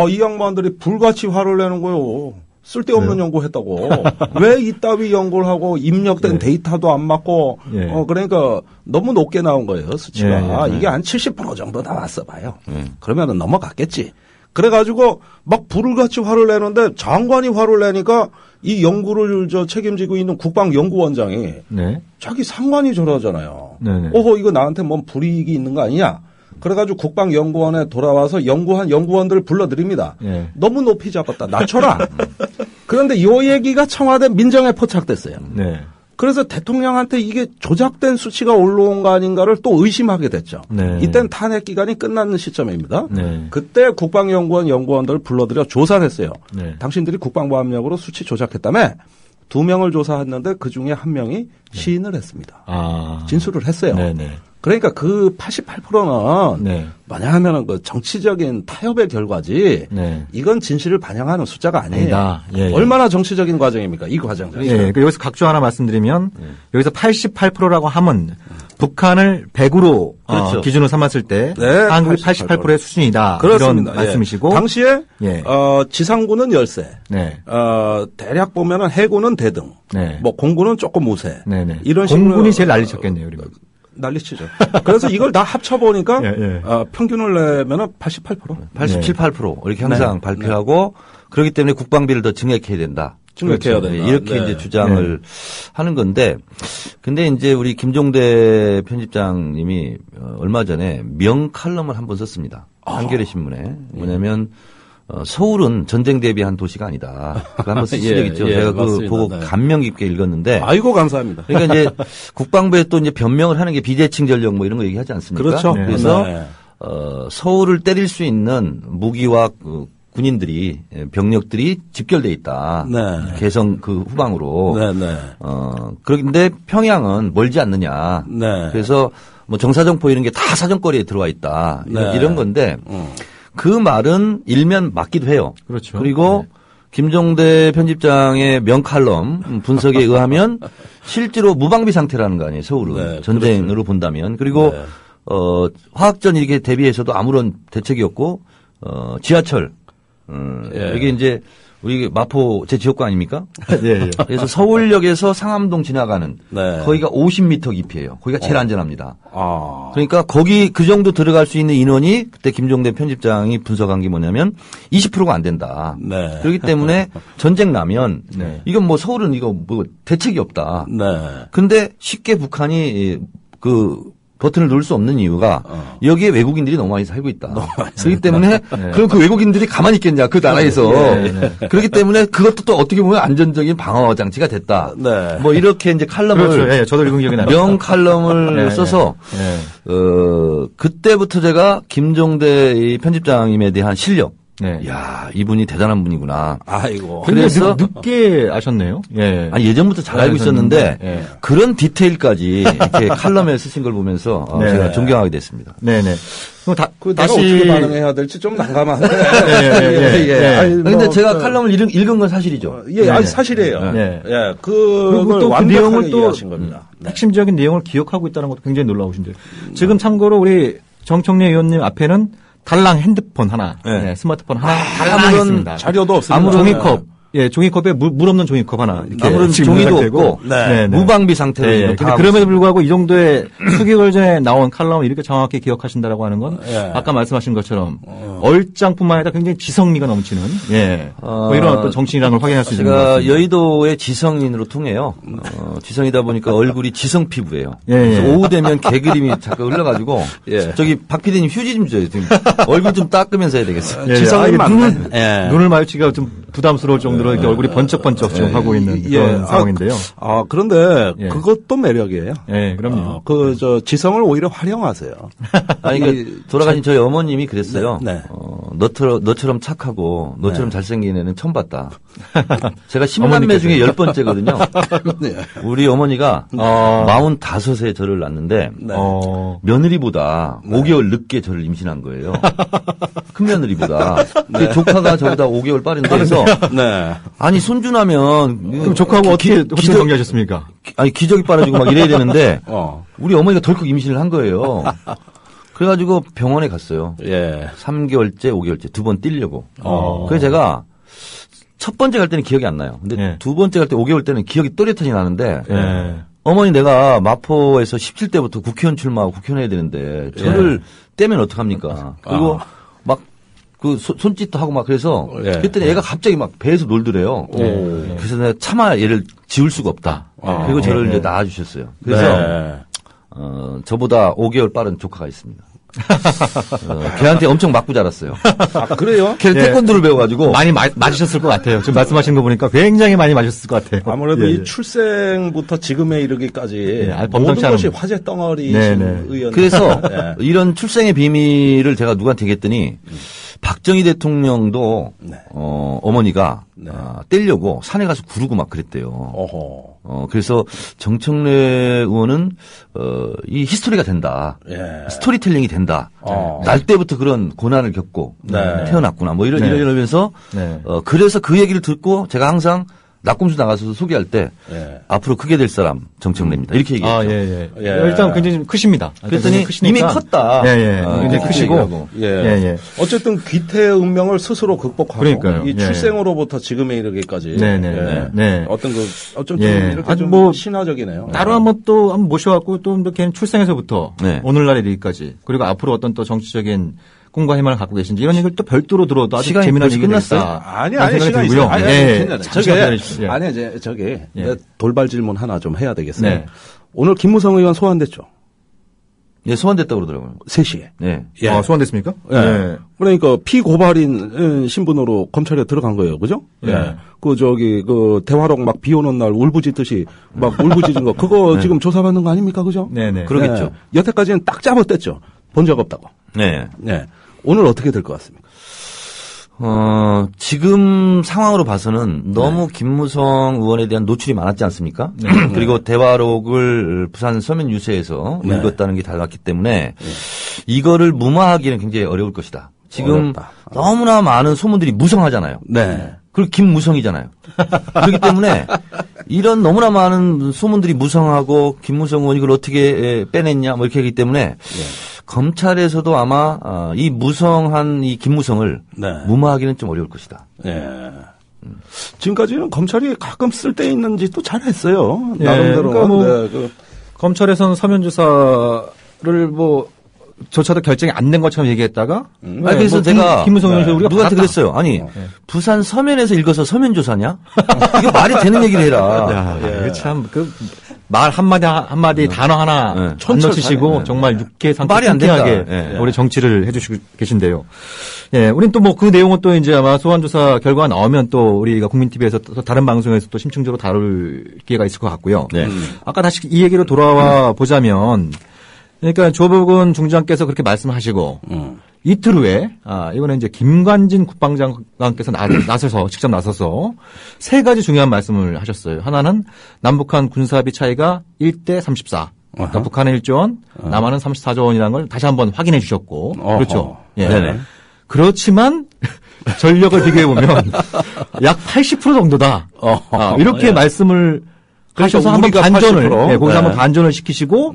Speaker 3: 이 양반들이 불같이 화를 내는 거예요. 쓸데없는 연구했다고. 왜 이따위 연구를 하고 입력된 데이터도 안 맞고 그러니까 너무 높게 나온 거예요. 수치가. 이게 한 70% 정도 나왔어 봐요. 그러면은 넘어갔겠지. 그래가지고 막 불같이 화를 내는데 장관이 화를 내니까 이 연구를 책임지고 있는 국방연구원장이 자기 상관이 저러잖아요. 오호 이거 나한테 뭔 불이익이 있는 거 아니냐. 그래가지고 국방연구원에 돌아와서 연구한 연구원들을 불러드립니다. 너무 높이 잡았다. 낮춰라. 그런데 이 얘기가 청와대 민정에 포착됐어요. 그래서 대통령한테 이게 조작된 수치가 올라온 거 아닌가를 또 의심하게 됐죠. 이때는 탄핵 기간이 끝나는 시점입니다. 그때 국방연구원 연구원들을 불러들여 조사를 했어요. 당신들이 국방부 압력으로 수치 조작했다며 2명을 조사했는데 그중에 1명이 시인을 했습니다. 진술을 했어요. 그러니까 그 88%는 뭐냐 하면은 그 정치적인 타협의 결과지 이건 진실을 반영하는 숫자가 아니에요. 얼마나 정치적인 과정입니까? 이 과정.
Speaker 2: 그러니까 여기서 각주 하나 말씀드리면 여기서 88%라고 하면 북한을 100으로
Speaker 4: 그렇죠.
Speaker 2: 기준으로 삼았을 때 한국이 88%의 수준이다.
Speaker 3: 그렇습니다.
Speaker 2: 이런 말씀이시고
Speaker 3: 당시에 지상군은 열세. 대략 보면은 해군은 대등. 뭐 공군은 조금 우세. 이런 식으로
Speaker 2: 공군이 제일 난리쳤겠네요. 그러면.
Speaker 3: 난리치죠. 그래서 이걸 다 합쳐보니까 평균을 내면은 88%.
Speaker 4: 87, 8% 이렇게 항상 발표하고 그렇기 때문에 국방비를 더 증액해야 된다.
Speaker 3: 증액해야 된다.
Speaker 4: 이렇게 이제 주장을 하는 건데 근데 이제 우리 김종대 편집장님이 얼마 전에 명칼럼을 한번 썼습니다. 한겨레 신문에. 뭐냐면 서울은 전쟁 대비한 도시가 아니다. 그거 한번 쓰신 적 있죠. 제가 그거 보고 감명 깊게 읽었는데.
Speaker 3: 아이고 감사합니다.
Speaker 4: 그러니까 이제 국방부에 또 이제 변명을 하는 게 비대칭 전력 뭐 이런 거 얘기하지 않습니까?
Speaker 3: 그렇죠.
Speaker 4: 그래서 서울을 때릴 수 있는 무기와 군인들이 병력들이 집결돼 있다. 개성 그 후방으로. 그런데 평양은 멀지 않느냐. 그래서 뭐 정사정포 이런 게 다 사정거리에 들어와 있다. 이런 건데. 그 말은 일면 맞기도 해요.
Speaker 2: 그렇죠.
Speaker 4: 그리고 김종대 편집장의 명칼럼 분석에 의하면 실제로 무방비 상태라는 거 아니에요, 서울은.
Speaker 3: 네,
Speaker 4: 전쟁으로
Speaker 3: 그렇죠.
Speaker 4: 본다면. 그리고
Speaker 3: 네.
Speaker 4: 화학전 이렇게 대비해서도 아무런 대책이 없고 지하철
Speaker 3: 예.
Speaker 4: 여기 이제 우리 마포 제 지역구 아닙니까?
Speaker 2: 예, 예.
Speaker 4: 그래서 서울역에서 상암동 지나가는
Speaker 3: 네.
Speaker 4: 거기가 50m 깊이에요. 거기가 제일 안전합니다.
Speaker 3: 아.
Speaker 4: 그러니까 거기 그 정도 들어갈 수 있는 인원이 그때 김종대 편집장이 분석한 게 뭐냐면 20%가 안 된다.
Speaker 3: 네.
Speaker 4: 그렇기 때문에 전쟁 나면
Speaker 2: 네.
Speaker 4: 이건 뭐 서울은 이거 뭐 대책이 없다.
Speaker 3: 네.
Speaker 4: 근데 쉽게 북한이 그 버튼을 누를 수 없는 이유가 여기에 외국인들이 너무 많이 살고 있다. 그렇기 때문에 그럼 그 외국인들이 가만히 있겠냐 그 나라에서. 그렇기 때문에 그것도 또 어떻게 보면 안전적인 방어 장치가 됐다.
Speaker 3: 네.
Speaker 4: 뭐 이렇게 이제 칼럼을
Speaker 2: 그렇죠. 예, 저도 읽은 기억이 나요.
Speaker 4: 명 칼럼을
Speaker 2: 네,
Speaker 4: 써서
Speaker 2: 네.
Speaker 4: 그때부터 제가 김종대 이 편집장님에 대한 실력.
Speaker 2: 네.
Speaker 4: 야, 이분이 대단한 분이구나.
Speaker 3: 아이고.
Speaker 4: 그래서
Speaker 2: 늦게 아셨네요. 예.
Speaker 4: 아니 예전부터 잘 알고 있었는데
Speaker 2: 예.
Speaker 4: 그런 디테일까지 이렇게 칼럼에 쓰신 걸 보면서
Speaker 2: 네.
Speaker 4: 제가 존경하게 됐습니다.
Speaker 2: 네네. 그럼
Speaker 3: 내가 어떻게 반응해야 될지 좀 난감한데.
Speaker 2: 예.
Speaker 3: 아니,
Speaker 4: 근데 제가 칼럼을 읽은 건 사실이죠.
Speaker 3: 예, 아니, 사실이에요.
Speaker 2: 네.
Speaker 3: 예,
Speaker 2: 그리고
Speaker 3: 그걸
Speaker 2: 또 그
Speaker 3: 완벽하게
Speaker 2: 내용을 또
Speaker 3: 이해하신 겁니다. 네.
Speaker 2: 핵심적인 내용을 기억하고 있다는 것도 굉장히 놀라우신데요. 지금 참고로 우리 정청래 의원님 앞에는 달랑 핸드폰 하나,
Speaker 4: 네.
Speaker 2: 스마트폰 하나, 달랑
Speaker 4: 아무런
Speaker 2: 있습니다.
Speaker 3: 자료도 없습니다.
Speaker 2: 아무런 종이컵, 예, 종이컵에 물 없는 종이컵 하나. 이렇게
Speaker 4: 아무런
Speaker 2: 지금
Speaker 4: 종이도
Speaker 2: 상태고.
Speaker 4: 없고
Speaker 3: 네.
Speaker 4: 무방비 상태로
Speaker 2: 네,
Speaker 4: 지금
Speaker 2: 근데 그럼에도 불구하고 이 정도의 수개월 전에 나온 칼럼을 이렇게 정확히 기억하신다라고 하는 건
Speaker 3: 예.
Speaker 2: 아까 말씀하신 것처럼 얼짱뿐만 아니라 굉장히 지성미가 넘치는 예. 뭐 이런 어떤 정치인이라는 걸 확인할 수 있는 것
Speaker 4: 제가
Speaker 2: 같습니다.
Speaker 4: 여의도의 지성인으로 통해요. 지성이다 보니까 얼굴이 지성 피부예요.
Speaker 2: 예,
Speaker 4: 그래서
Speaker 2: 예.
Speaker 4: 오후 되면 개그림이 자꾸 흘러가지고
Speaker 3: 예.
Speaker 4: 저기 박 PD님 휴지 좀 줘요. 지금 얼굴 좀 닦으면서 해야 되겠어요.
Speaker 2: 예,
Speaker 3: 지성이
Speaker 2: 아,
Speaker 3: 많네.
Speaker 2: 이게 눈을 마주치기가 좀 부담스러울 정도로 이렇게 얼굴이 번쩍번쩍 지금 하고 있는 그런 상황인데요.
Speaker 3: 그런데
Speaker 2: 예.
Speaker 3: 그것도 매력이에요.
Speaker 2: 예, 그럼요.
Speaker 3: 지성을 오히려 활용하세요.
Speaker 4: 아니, 그러니까 돌아가신 저희 어머님이 그랬어요.
Speaker 3: 네.
Speaker 4: 너처럼 착하고 너처럼 잘생긴 애는 처음 봤다. 제가
Speaker 2: 어머니께서요?
Speaker 4: 10남매 중에 10번째거든요.
Speaker 3: 네.
Speaker 4: 우리 어머니가 45에 저를 낳는데
Speaker 3: 네.
Speaker 4: 며느리보다 5개월 늦게 저를 임신한 거예요. 큰 며느리보다. 그 조카가 저보다 5개월 빠른데 그래서
Speaker 3: 네.
Speaker 4: 아니 손주나면
Speaker 2: 그럼 조카하고 어떻게 정리하셨습니까?
Speaker 4: 아니 기저귀 빨아주고 막 이래야 되는데
Speaker 3: 어.
Speaker 4: 우리 어머니가 덜컥 임신을 한 거예요. 그래가지고 병원에 갔어요.
Speaker 3: 예.
Speaker 4: 3개월째, 5개월째 두 번 뛰려고. 그래서 제가 첫 번째 갈 때는 기억이 안 나요. 근데
Speaker 2: 예.
Speaker 4: 두 번째 갈 때 5개월 때는 기억이 또렷하게 나는데
Speaker 2: 예.
Speaker 4: 어머니 내가 마포에서 17대부터 국회의원 출마하고 국회의원 해야 되는데 저를 떼면 어떡합니까? 그리고 막 그 손짓도 하고 막 그래서
Speaker 3: 예.
Speaker 4: 그랬더니 애가 갑자기 막 배에서 놀더래요. 그래서 내가 차마 얘를 지울 수가 없다. 그리고 저를 이제 낳아주셨어요. 그래서
Speaker 3: 네.
Speaker 4: 저보다 5개월 빠른 조카가 있습니다. 걔한테 엄청 맞고 자랐어요.
Speaker 3: 아, 그래요?
Speaker 4: 걔 태권도를 배워가지고
Speaker 2: 많이 맞으셨을 것 같아요. 지금 말씀하신 거 보니까 굉장히 많이 맞으셨을 것 같아요.
Speaker 3: 아무래도
Speaker 2: 예,
Speaker 3: 이
Speaker 2: 예.
Speaker 3: 출생부터 지금에 이르기까지
Speaker 2: 네,
Speaker 3: 모든
Speaker 2: 범상치
Speaker 3: 것이
Speaker 2: 않은-
Speaker 3: 화제 덩어리이신
Speaker 2: 네, 네.
Speaker 3: 의원.
Speaker 4: 그래서
Speaker 3: 예.
Speaker 4: 이런 출생의 비밀을 제가 누구한테 얘기했더니 박정희 대통령도
Speaker 3: 네.
Speaker 4: 어머니가 떼려고 산에 가서 구르고 막 그랬대요.
Speaker 3: 어허.
Speaker 4: 그래서 정청래 의원은 이 히스토리가 된다.
Speaker 3: 예.
Speaker 4: 스토리텔링이 된다. 날 때부터 그런 고난을 겪고
Speaker 3: 네.
Speaker 4: 태어났구나. 뭐 이러면서
Speaker 2: 네.
Speaker 4: 그래서 그 얘기를 듣고 제가 항상 낙곰수 나가서 소개할 때
Speaker 3: 예.
Speaker 4: 앞으로 크게 될 사람 정청래입니다. 이렇게 얘기했죠.
Speaker 2: 아, 예, 예.
Speaker 3: 예.
Speaker 2: 일단 굉장히 좀 크십니다.
Speaker 4: 그랬더니
Speaker 2: 크시니까.
Speaker 4: 이미 컸다.
Speaker 2: 예, 예. 굉장히
Speaker 4: 그렇게
Speaker 2: 크시고.
Speaker 4: 얘기하고.
Speaker 3: 예.
Speaker 2: 예, 예.
Speaker 3: 어쨌든 귀태의 운명을 스스로 극복하고
Speaker 2: 그러니까요.
Speaker 3: 이
Speaker 2: 예.
Speaker 3: 출생으로부터 지금에 이르기까지
Speaker 2: 네, 네,
Speaker 3: 예.
Speaker 2: 네.
Speaker 3: 어떤 어쩜
Speaker 2: 예.
Speaker 3: 좀 이렇게
Speaker 2: 아주
Speaker 3: 좀
Speaker 2: 뭐
Speaker 3: 신화적이네요.
Speaker 2: 따로 한번 모셔갖고 또 걔는 출생에서부터
Speaker 4: 네.
Speaker 2: 오늘날에 이르기까지 그리고 앞으로 어떤 또 정치적인 꿈과 희망을 갖고 계신지 이런 얘기를 또 별도로 들어도 아주
Speaker 4: 시간이
Speaker 2: 재미난
Speaker 4: 벌써
Speaker 2: 얘기가
Speaker 4: 끝났어요?
Speaker 2: 있다.
Speaker 3: 아니 시간이 있어요. 아니, 괜찮아요.
Speaker 2: 저게
Speaker 3: 아니 이제 저기
Speaker 2: 예.
Speaker 3: 돌발 질문 하나 좀 해야 되겠어요.
Speaker 2: 네.
Speaker 3: 오늘 김무성 의원 소환됐죠.
Speaker 4: 예, 소환됐다고 그러더라고요.
Speaker 3: 3시에.
Speaker 4: 네.
Speaker 3: 예.
Speaker 2: 소환됐습니까?
Speaker 3: 예. 그러니까 피고발인 신분으로 검찰에 들어간 거예요. 그죠?
Speaker 2: 예.
Speaker 3: 그 대화록 막 비 오는 날 울부짖듯이 막 울부짖은 거 그거 지금 조사받는 거 아닙니까? 그죠?
Speaker 2: 네네.
Speaker 4: 그러겠죠.
Speaker 3: 예. 여태까지는 딱 잡아댔죠. 본 적 없다고.
Speaker 4: 네.
Speaker 3: 네. 오늘 어떻게 될 것 같습니까?
Speaker 4: 지금 상황으로 봐서는 너무 김무성 의원에 대한 노출이 많았지 않습니까? 그리고 대화록을 부산 서면 유세에서
Speaker 3: 네.
Speaker 4: 읽었다는 게 달랐기 때문에 이거를 무마하기는 굉장히 어려울 것이다. 지금
Speaker 3: 어렵다.
Speaker 4: 너무나 많은 소문들이 무성하잖아요.
Speaker 3: 네.
Speaker 4: 그리고 김무성이잖아요. 그렇기 때문에 이런 너무나 많은 소문들이 무성하고 김무성 의원이 이걸 어떻게 빼냈냐 뭐 이렇게 하기 때문에 검찰에서도 아마 이 무성한 이 김무성을 무마하기는 좀 어려울 것이다.
Speaker 3: 지금까지는 검찰이 가끔 쓸데 있는 짓도 잘했어요.
Speaker 2: 예,
Speaker 3: 나름대로.
Speaker 2: 그러니까 뭐 검찰에서는 서면 조사를 뭐 조차도 결정이 안 된 것처럼 얘기했다가
Speaker 4: 아니, 그래서 제가
Speaker 2: 김무성 의원이 우리가
Speaker 4: 누구한테 그랬어요. 아니 부산 서면에서 읽어서 서면 조사냐? 이게 말이 되는 얘기를 해라.
Speaker 2: 참 말 한마디 단어 하나 안 놓치시고 정말 육개상
Speaker 4: 말이 안 된다.
Speaker 2: 우리 정치를 해주시고 계신데요. 예, 우린 또 뭐 그 내용은 또 이제 아마 소환조사 결과가 나오면 또 우리가 국민TV에서 또 다른 방송에서 또 심층적으로 다룰 기회가 있을 것 같고요. 아까 다시 이 얘기로 돌아와 보자면 그러니까 조복은 중장께서 그렇게 말씀하시고 이틀 후에 이번에 이제 김관진 국방장관께서 직접 나서서 세 가지 중요한 말씀을 하셨어요. 하나는 남북한 군사비 차이가 1대 34. 그러니까 북한의 1조 원, 남한은 34조 원이라는 걸 다시 한번 확인해 주셨고. 그렇죠. 예. 네네. 그렇지만 전력을 비교해 보면 약 80% 정도다. 이렇게 말씀을 하셔서 한번 반전을 거기서 한번 반전을 시키시고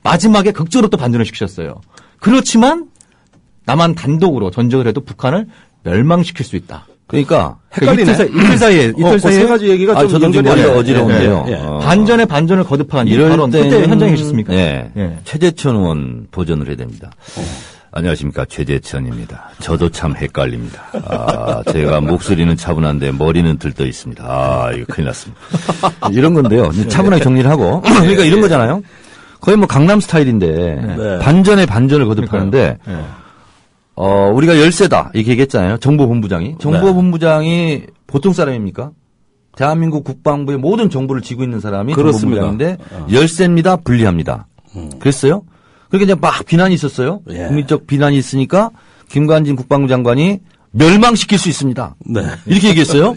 Speaker 2: 마지막에 극적으로 또 반전을 시키셨어요. 그렇지만 남한 단독으로 전적을 해도 북한을 멸망시킬 수 있다.
Speaker 4: 그러니까
Speaker 2: 헷갈리네. 이틀 사이에
Speaker 3: 세 가지 얘기가 좀
Speaker 4: 저도 좀 어지러운데요.
Speaker 2: 반전에 반전을 거듭한
Speaker 4: 이럴
Speaker 2: 발언 그때 현장에 계셨습니까?
Speaker 4: 최재천 의원 보전을 해야 됩니다. 안녕하십니까, 최재천입니다. 저도 참 헷갈립니다. 제가 목소리는 차분한데 머리는 들떠 있습니다. 이거 큰일 났습니다. 이런 건데요. 차분하게 정리를 하고 그러니까 이런 거잖아요. 거의 뭐 강남 스타일인데 반전에 반전을 거듭하는데 우리가 열세다 이렇게 얘기했잖아요. 정보본부장이. 정보본부장이 보통 사람입니까? 대한민국 국방부의 모든 정보를 쥐고 있는 사람이 정보본부장인데 열세입니다. 불리합니다. 그랬어요? 그러니까 이제 막 비난이 있었어요. 국민적 비난이 있으니까 김관진 국방부 장관이 멸망시킬 수 있습니다. 이렇게 얘기했어요.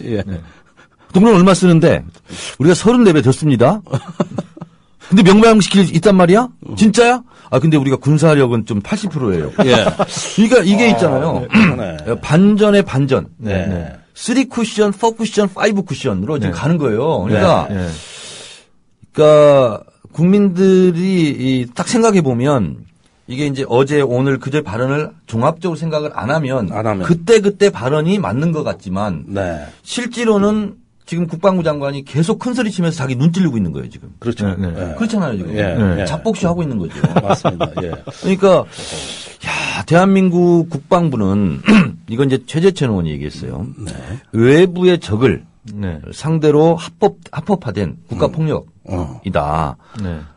Speaker 4: 돈을 얼마 쓰는데 우리가 34배 더 씁니다. 근데 멸망시킬 수 있단 말이야? 진짜야? 근데 우리가 군사력은 좀 80%예요. 그러니까 이게 있잖아요. 반전의 반전. 3 쿠션, 4 쿠션, 5 쿠션으로 지금 가는 거예요. 그러니까 국민들이 딱 생각해 보면 이게 이제 어제 오늘 그제 발언을 종합적으로 생각을 안 하면 그때 발언이 맞는 것 같지만 실제로는 지금 국방부 장관이 계속 큰 소리 치면서 자기 눈 찔리고 있는 거예요, 지금.
Speaker 3: 그렇죠.
Speaker 4: 그렇잖아요, 지금. 잡복쇼 하고 있는 거죠.
Speaker 3: 맞습니다.
Speaker 4: 그러니까 대한민국 국방부는 이건 이제 최재천 의원이 얘기했어요. 외부의 적을 상대로 합법화된 국가폭력이다.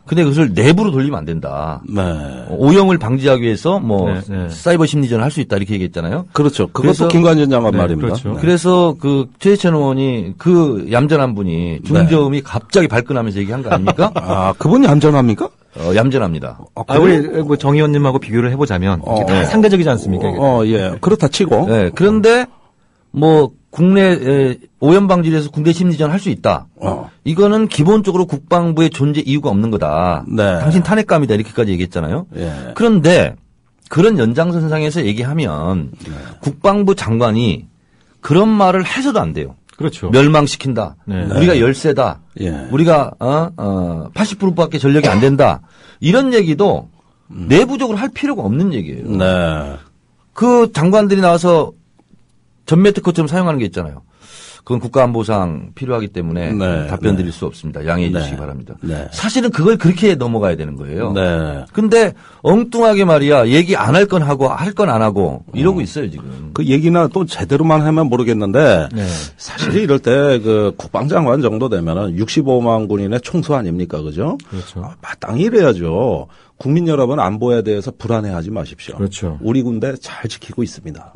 Speaker 4: 근데 그것을 내부로 돌리면 안 된다. 오염을 방지하기 위해서 사이버 심리전을 할 수 있다 이렇게 얘기했잖아요.
Speaker 3: 그렇죠. 그것도 김관진 장관 말입니다.
Speaker 4: 그렇죠. 그래서 그 최재천 의원이 그 얌전한 분이 중저음이 갑자기 발끈하면서 얘기한 거 아닙니까?
Speaker 3: 그분이 얌전합니까?
Speaker 4: 얌전합니다.
Speaker 2: 우리 뭐 정 의원님하고 비교를 해보자면 다 상대적이지 않습니까?
Speaker 3: 그렇다 치고.
Speaker 4: 그런데 뭐 국내 오염 방지를 위해서 국내 심리전 할 수 있다. 이거는 기본적으로 국방부의 존재 이유가 없는 거다. 당신 탄핵감이다 이렇게까지 얘기했잖아요. 그런데 그런 연장선상에서 얘기하면 국방부 장관이 그런 말을 해서도 안 돼요.
Speaker 2: 그렇죠.
Speaker 4: 멸망시킨다. 우리가 열세다. 우리가 80%밖에 전력이 안 된다. 이런 얘기도 내부적으로 할 필요가 없는 얘기예요. 그 장관들이 나와서 전매 특허처럼 사용하는 게 있잖아요. 그건 국가안보상 필요하기 때문에 답변 드릴 수 없습니다. 양해해 주시기 바랍니다. 사실은 그걸 그렇게 넘어가야 되는 거예요. 근데 엉뚱하게 말이야 얘기 안 할 건 하고 할 건 안 하고 이러고 있어요 지금.
Speaker 3: 그 얘기나 또 제대로만 하면 모르겠는데 사실 이럴 때 그 국방장관 정도 되면은 65만 군인의 총수 아닙니까, 그죠?
Speaker 2: 그렇죠.
Speaker 3: 마땅히 이래야죠. 국민 여러분 안보에 대해서 불안해하지 마십시오.
Speaker 2: 그렇죠.
Speaker 3: 우리 군대 잘 지키고 있습니다.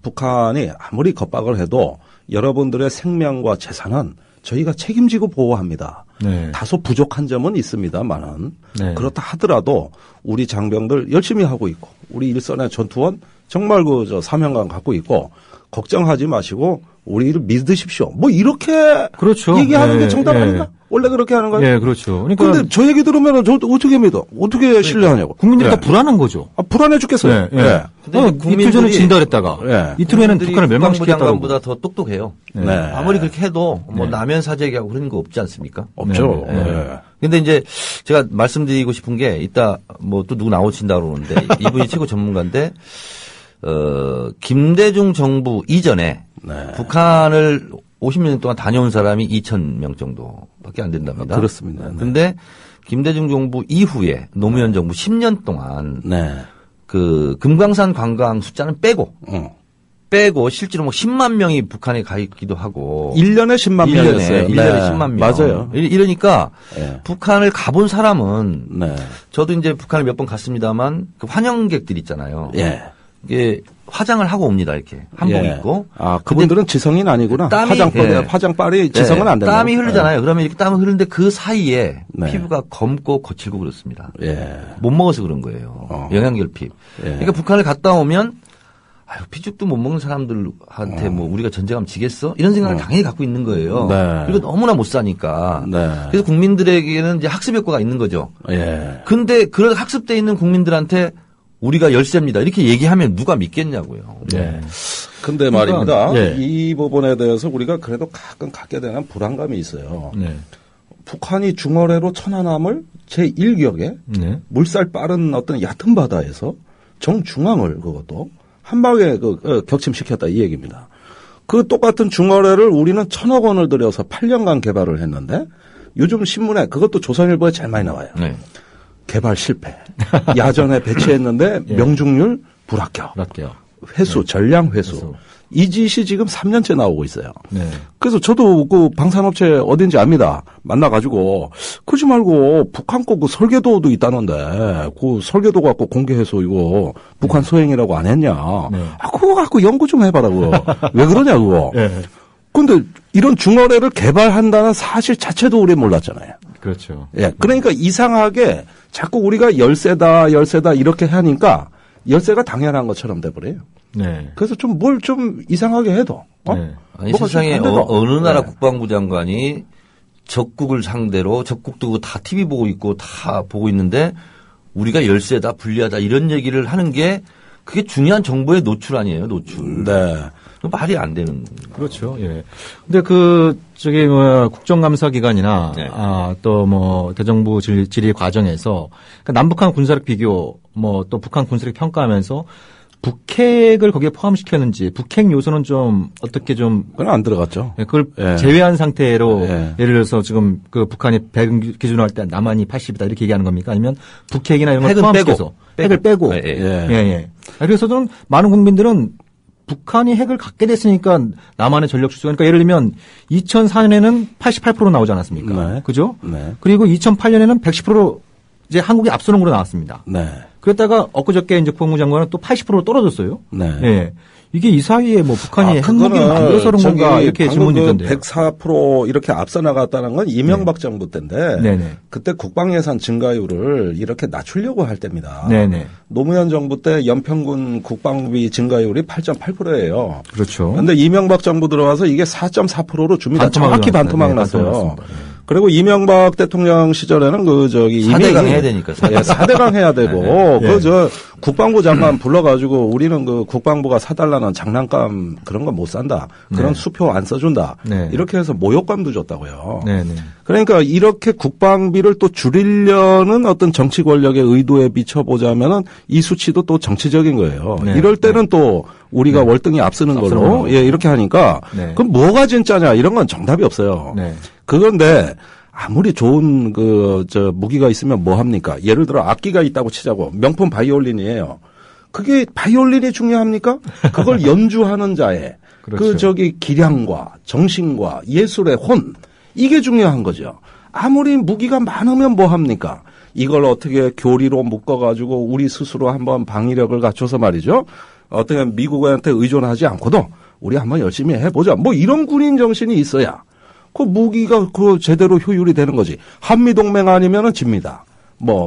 Speaker 3: 북한이 아무리 겁박을 해도 여러분들의 생명과 재산은 저희가 책임지고 보호합니다. 다소 부족한 점은 있습니다만은 그렇다 하더라도 우리 장병들 열심히 하고 있고 우리 일선의 전투원 정말 사명감 갖고 있고 걱정하지 마시고 우리를 믿으십시오. 뭐 이렇게
Speaker 2: 그렇죠.
Speaker 3: 얘기하는
Speaker 2: 예,
Speaker 3: 게 정답
Speaker 2: 예.
Speaker 3: 아닌가? 원래 그렇게 하는 거예요?
Speaker 2: 예, 그렇죠. 그러니까
Speaker 3: 근데 저 얘기 들으면 저 어떻게 믿어? 어떻게 신뢰하냐고.
Speaker 2: 국민들이
Speaker 3: 예.
Speaker 2: 다 불안한 거죠.
Speaker 3: 불안해 죽겠어요.
Speaker 2: 예, 예.
Speaker 3: 예.
Speaker 4: 근데
Speaker 2: 이틀 전에 진다 그랬다가
Speaker 3: 예.
Speaker 2: 이틀 후에는 북한을 멸망시켰다고.
Speaker 4: 장관보다 더 똑똑해요.
Speaker 3: 네.
Speaker 4: 아무리 그렇게 해도 뭐
Speaker 2: 네.
Speaker 4: 남연 사재기하고 그런 거 없지 않습니까?
Speaker 3: 없죠.
Speaker 2: 네.
Speaker 3: 예.
Speaker 4: 근데 이제 제가 말씀드리고 싶은 게 이따 뭐 또 누구 나오신다 그러는데 이분이 최고 전문가인데 김대중 정부 이전에
Speaker 3: 네.
Speaker 4: 북한을 50년 동안 다녀온 사람이 2,000명 정도밖에 안 된답니다.
Speaker 3: 그렇습니다. 네.
Speaker 4: 근데 김대중 정부 이후에 노무현 정부 10년 동안
Speaker 3: 네.
Speaker 4: 그 금강산 관광 숫자는 빼고 실제로 뭐 10만 명이 북한에 가 있기도 하고
Speaker 3: 1년에 10만 명이었어요.
Speaker 4: 1년에
Speaker 3: 네.
Speaker 4: 10만 명.
Speaker 3: 맞아요.
Speaker 4: 이러니까
Speaker 3: 네.
Speaker 4: 북한을 가본 사람은
Speaker 3: 네.
Speaker 4: 저도 이제 북한을 몇 번 갔습니다만 그 환영객들 있잖아요.
Speaker 3: 예.
Speaker 4: 이게 화장을 하고 옵니다. 이렇게 한복
Speaker 3: 예.
Speaker 4: 입고.
Speaker 3: 아, 그분들은 지성인 아니구나.
Speaker 4: 땀이-
Speaker 3: 화장빨이 지성은 안 된다.
Speaker 4: 땀이 흐르잖아요. 그러면 이렇게 땀이 흐르는데 그 사이에
Speaker 3: 네.
Speaker 4: 피부가 검고 거칠고 그렇습니다.
Speaker 3: 예.
Speaker 4: 못 먹어서 그런 거예요. 영양결핍.
Speaker 3: 예.
Speaker 4: 그러니까 북한을 갔다 오면 아유, 피죽도 못 먹는 사람들한테 뭐 우리가 전쟁하면 지겠어? 이런 생각을 당연히 갖고 있는 거예요.
Speaker 3: 네.
Speaker 4: 그리고 너무나 못 사니까.
Speaker 3: 네.
Speaker 4: 그래서 국민들에게는 이제 학습 효과가 있는 거죠.
Speaker 3: 예.
Speaker 4: 근데 그런 학습돼 있는 국민들한테 우리가 열세입니다. 이렇게 얘기하면 누가 믿겠냐고요.
Speaker 3: 예. 근데 말입니다.
Speaker 2: 예.
Speaker 3: 이 부분에 대해서 우리가 그래도 가끔 갖게 되는 불안감이 있어요.
Speaker 2: 네.
Speaker 3: 북한이 중어뢰로 천안함을 제1격에
Speaker 2: 네.
Speaker 3: 물살 빠른 어떤 얕은 바다에서 정중앙을 그것도 한 방에 격침시켰다 이 얘기입니다. 그 똑같은 중어뢰를 우리는 1,000억 원을 들여서 8년간 개발을 했는데 요즘 신문에 그것도 조선일보에 제일 많이 나와요.
Speaker 4: 네.
Speaker 3: 개발 실패. 야전에 배치했는데
Speaker 2: 예.
Speaker 3: 명중률 불합격.
Speaker 2: 그럴게요.
Speaker 3: 회수, 전량 회수.
Speaker 2: 회수.
Speaker 3: 이 짓이 지금 3년째 나오고 있어요.
Speaker 2: 네.
Speaker 3: 그래서 저도 그 방산업체 어딘지 압니다. 만나가지고, 그러지 말고 북한 거 그 설계도도 있다는데, 그 설계도 갖고 공개해서 이거 북한 소행이라고 안 했냐.
Speaker 2: 네.
Speaker 3: 아, 그거 갖고 연구 좀 해봐라, 그거. 왜 그러냐, 그거.
Speaker 2: 예.
Speaker 3: 근데 이런 중어뢰를 개발한다는 사실 자체도 우리 몰랐잖아요.
Speaker 2: 그렇죠.
Speaker 3: 예. 그러니까 이상하게 자꾸 우리가 열세다 이렇게 하니까 열세가 당연한 것처럼 돼버려요.
Speaker 2: 네.
Speaker 3: 그래서 좀 뭘 좀 이상하게 해도,
Speaker 2: 네.
Speaker 4: 아니,
Speaker 3: 뭐가
Speaker 4: 세상에
Speaker 3: 좀 안 돼도.
Speaker 4: 어느 나라
Speaker 3: 네.
Speaker 4: 국방부 장관이 적국을 상대로 적국도 다 TV 보고 있고 다 보고 있는데 우리가 열세다 불리하다 이런 얘기를 하는 게 그게 중요한 정보의 노출 아니에요, 노출.
Speaker 3: 네.
Speaker 4: 말이 안 되는.
Speaker 2: 그렇죠. 예. 근데 국정감사 기간이나,
Speaker 4: 네.
Speaker 2: 또 뭐, 대정부 질의 과정에서, 그러니까 남북한 군사력 비교, 또 북한 군사력 평가하면서 북핵을 거기에 포함시켰는지, 북핵 요소는 좀, 어떻게 좀,
Speaker 3: 그건 안 들어갔죠.
Speaker 2: 그걸
Speaker 3: 예.
Speaker 2: 제외한 상태로,
Speaker 3: 예.
Speaker 2: 예를 들어서 지금 그 북한이 100 기준으로 할 때 남한이 80이다 이렇게 얘기하는 겁니까? 아니면 북핵이나 이런 걸
Speaker 4: 핵은
Speaker 2: 포함시켜서, 핵을 빼고,
Speaker 4: 예, 예.
Speaker 2: 예. 그래서 저는 많은 국민들은 북한이 핵을 갖게 됐으니까 남한의 전력 수수. 그러니까 예를 들면 2004년에는 88% 나오지 않았습니까?
Speaker 3: 네.
Speaker 2: 그죠?
Speaker 3: 네.
Speaker 2: 그리고 2008년에는 110% 이제 한국이 앞서는 걸로 나왔습니다.
Speaker 3: 네.
Speaker 2: 그랬다가 엊그저께 이제 국방부 장관은 또 80% 떨어졌어요.
Speaker 3: 네.
Speaker 2: 예. 이게 이 사이에 뭐 북한이 핵무기를 만들어서 그런 건가 이렇게 질문이 있던데요.
Speaker 3: 104% 이렇게 앞서 나갔다는 건 이명박 정부 때인데
Speaker 2: 네네.
Speaker 3: 그때 국방 예산 증가율을 이렇게 낮추려고 할 때입니다.
Speaker 2: 네네.
Speaker 3: 노무현 정부 때 연평균 국방비 증가율이 8.8%예요.
Speaker 2: 그렇죠.
Speaker 3: 그런데 이명박 정부 들어와서 이게 4.4%로 줍니다.
Speaker 2: 반토막
Speaker 3: 정확히
Speaker 2: 났어요.
Speaker 3: 반토막
Speaker 2: 네,
Speaker 3: 났어요.
Speaker 2: 반토막 났습니다. 네.
Speaker 3: 그리고 이명박 대통령 시절에는 이미
Speaker 4: 4대강 해야 되니까.
Speaker 3: 4대강 해야 되고
Speaker 2: 네.
Speaker 3: 국방부 장관 불러가지고 우리는 국방부가 사달라는 장난감 그런 거 못 산다. 그런
Speaker 2: 네.
Speaker 3: 수표 안 써준다.
Speaker 2: 네.
Speaker 3: 이렇게 해서 모욕감도 줬다고요.
Speaker 2: 네네.
Speaker 3: 그러니까 이렇게 국방비를 또 줄이려는 어떤 정치 권력의 의도에 비춰보자면은 이 수치도 또 정치적인 거예요.
Speaker 2: 네.
Speaker 3: 이럴 때는 또 우리가 월등히 앞서는 걸로
Speaker 2: 걸로.
Speaker 3: 이렇게 하니까
Speaker 2: 네.
Speaker 3: 그럼 뭐가 진짜냐 이런 건 정답이 없어요.
Speaker 2: 네.
Speaker 3: 그런데 아무리 좋은 무기가 있으면 뭐 합니까? 예를 들어 악기가 있다고 치자고 명품 바이올린이에요. 그게 바이올린이 중요합니까? 그걸 연주하는 자의
Speaker 2: 그렇죠.
Speaker 3: 기량과 정신과 예술의 혼 이게 중요한 거죠. 아무리 무기가 많으면 뭐 합니까? 이걸 어떻게 교리로 묶어가지고 우리 스스로 한번 방위력을 갖춰서 말이죠. 어떻게 미국한테 의존하지 않고도 우리 한번 열심히 해보자. 뭐 이런 군인 정신이 있어야 그 무기가 제대로 효율이 되는 거지. 한미동맹 아니면은 집니다.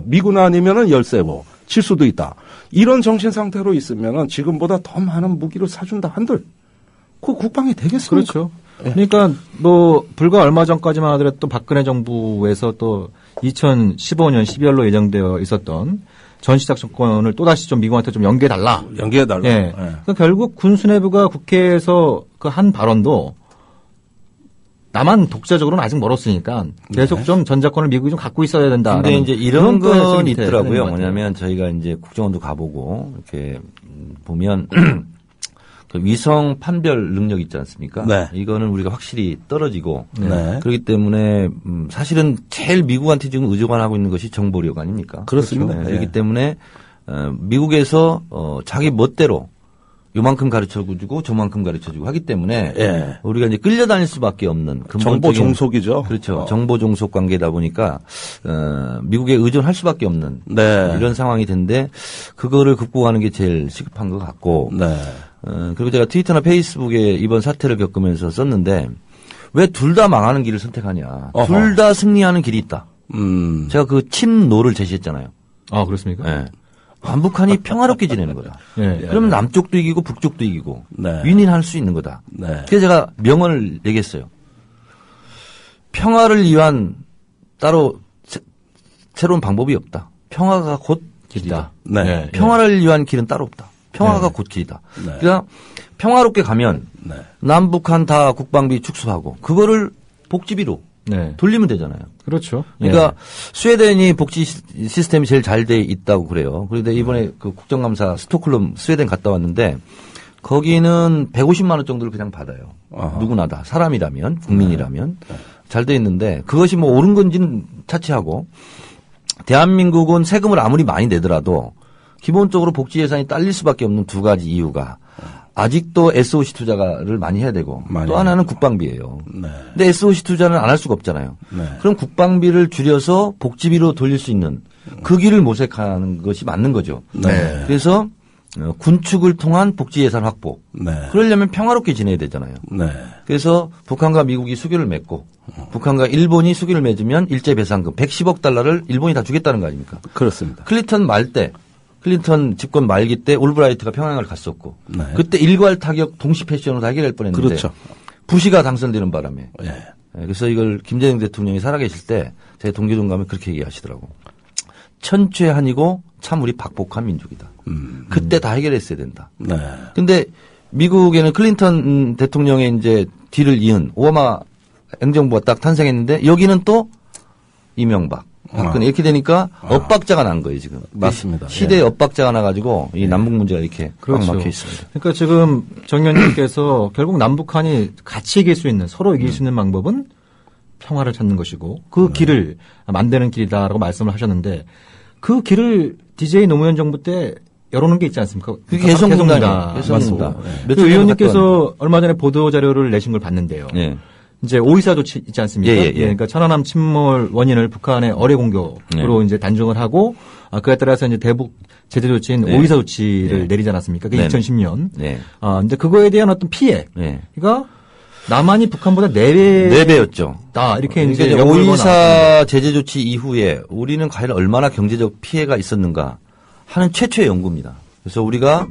Speaker 3: 미군 아니면은 열세고 칠 수도 있다. 이런 정신 상태로 있으면은 지금보다 더 많은 무기를 사준다 한들 그 국방이 되겠습니까?
Speaker 2: 그렇죠. 그러니까 뭐 불과 얼마 전까지만 하더라도 또 박근혜 정부에서 또 2015년 12월로 예정되어 있었던 전시작전권을 또다시 좀 미국한테 좀 연계해달라.
Speaker 3: 연계해달라.
Speaker 2: 예. 그러니까 결국 군 수뇌부가 국회에서 그 한 발언도 나만 독자적으로는 아직 멀었으니까 계속 좀 전작권을 미국이 좀 갖고 있어야 된다.
Speaker 4: 근데 이제 이런 건 있더라고요. 뭐냐면 저희가 이제 국정원도 가보고 이렇게 보면 그 위성 판별 능력 있지 않습니까?
Speaker 3: 네.
Speaker 4: 이거는 우리가 확실히 떨어지고
Speaker 3: 네.
Speaker 4: 그렇기 때문에 사실은 제일 미국한테 지금 의존하고 있는 것이 정보력 아닙니까?
Speaker 3: 그렇습니다.
Speaker 4: 그렇죠? 그렇기 때문에 미국에서 자기 멋대로 요만큼 가르쳐주고 저만큼 가르쳐주고 하기 때문에
Speaker 3: 예.
Speaker 4: 우리가 이제 끌려다닐 수밖에 없는
Speaker 3: 정보 종속이죠.
Speaker 4: 그렇죠. 정보 종속 관계다 보니까 미국에 의존할 수밖에 없는
Speaker 3: 네.
Speaker 4: 이런 상황이 된데 그거를 극복하는 게 제일 시급한 것 같고
Speaker 3: 네.
Speaker 4: 그리고 제가 트위터나 페이스북에 이번 사태를 겪으면서 썼는데 왜 둘 다 망하는 길을 선택하냐. 둘 다 승리하는 길이 있다. 제가 그 친노를 제시했잖아요.
Speaker 2: 아, 그렇습니까?
Speaker 4: 네. 북한이 평화롭게 지내는 거다.
Speaker 2: 네.
Speaker 4: 그러면 남쪽도 이기고 북쪽도 이기고
Speaker 3: 네.
Speaker 4: 윈윈할 수 있는 거다.
Speaker 3: 네.
Speaker 4: 그래서 제가 명언을 내겠어요. 평화를 위한 따로 새로운 방법이 없다. 평화가 곧 길이다.
Speaker 3: 네.
Speaker 4: 평화를 위한 길은 따로 없다. 평화가 곧 길이다.
Speaker 3: 네.
Speaker 4: 그러니까 평화롭게 가면
Speaker 3: 네.
Speaker 4: 남북한 다 국방비 축소하고 그거를 복지비로
Speaker 2: 네.
Speaker 4: 돌리면 되잖아요.
Speaker 2: 그렇죠.
Speaker 4: 그러니까 스웨덴이 복지 시스템이 제일 잘 돼 있다고 그래요. 그런데 이번에 그 국정감사 스톡홀름 스웨덴 갔다 왔는데 거기는 150만 원 정도를 그냥 받아요. 누구나 다 사람이라면 국민이라면 잘 돼 있는데 그것이 뭐 옳은 건지는 차치하고 대한민국은 세금을 아무리 많이 내더라도 기본적으로 복지 예산이 딸릴 수밖에 없는 두 가지 이유가 아직도 SOC 투자를 많이 해야 되고 또 하나는 국방비예요.
Speaker 3: 네.
Speaker 4: 근데 SOC 투자는 안 할 수가 없잖아요.
Speaker 3: 네.
Speaker 4: 그럼 국방비를 줄여서 복지비로 돌릴 수 있는 그 길을 모색하는 것이 맞는 거죠.
Speaker 3: 네.
Speaker 4: 그래서 군축을 통한 복지 예산 확보.
Speaker 3: 네.
Speaker 4: 그러려면 평화롭게 지내야 되잖아요.
Speaker 3: 네.
Speaker 4: 그래서 북한과 미국이 수교를 맺고 북한과 일본이 수교를 맺으면 일제 배상금 110억 달러를 일본이 다 주겠다는 거 아닙니까?
Speaker 3: 그렇습니다.
Speaker 4: 클린턴 집권 말기 때 올브라이트가 평양을 갔었고
Speaker 3: 네.
Speaker 4: 그때 일괄 타격 동시 패션으로 해결할 뻔했는데
Speaker 3: 그렇죠.
Speaker 4: 부시가 당선되는 바람에
Speaker 3: 예.
Speaker 4: 그래서 이걸 김대중 대통령이 살아계실 때 제 동기동 가면 그렇게 얘기하시더라고. 천추한이고 참 우리 박복한 민족이다. 그때 다 해결했어야 된다.
Speaker 3: 네.
Speaker 4: 근데 미국에는 클린턴 대통령의 이제 뒤를 이은 오바마 행정부가 딱 탄생했는데 여기는 또 이명박. 박근혜 이렇게 되니까 엇박자가 난 거예요, 지금.
Speaker 3: 맞습니다.
Speaker 4: 시대에 엇박자가 나가지고 이 남북 문제가 이렇게 꽉 막혀 있습니다.
Speaker 2: 그러니까 지금 정 의원님께서 결국 남북한이 같이 이길 수 있는 서로 이길 수 있는 방법은 평화를 찾는 것이고 그 길을 만드는 길이다라고 말씀을 하셨는데 그 길을 DJ 노무현 정부 때 열어놓은 게 있지 않습니까?
Speaker 4: 그게 개성공단이에요. 개성공단.
Speaker 2: 그 의원님께서 얼마 전에 보도 자료를 내신 걸 봤는데요.
Speaker 4: 네.
Speaker 2: 이제 오이사 조치 있지 않습니까?
Speaker 4: 예.
Speaker 2: 그러니까 천안함 침몰 원인을 북한의 어뢰 공격으로 이제 단정을 하고 그에 따라서 이제 대북 제재 조치인 오이사 조치를 내리지 않았습니까? 그게 2010년.
Speaker 4: 네.
Speaker 2: 이제 그거에 대한 어떤 피해.
Speaker 4: 네.
Speaker 2: 그러니까 남한이 북한보다 4배였죠. 이렇게 이제
Speaker 4: 그러니까 오이사 제재 조치 이후에 우리는 과연 얼마나 경제적 피해가 있었는가 하는 최초의 연구입니다. 그래서 우리가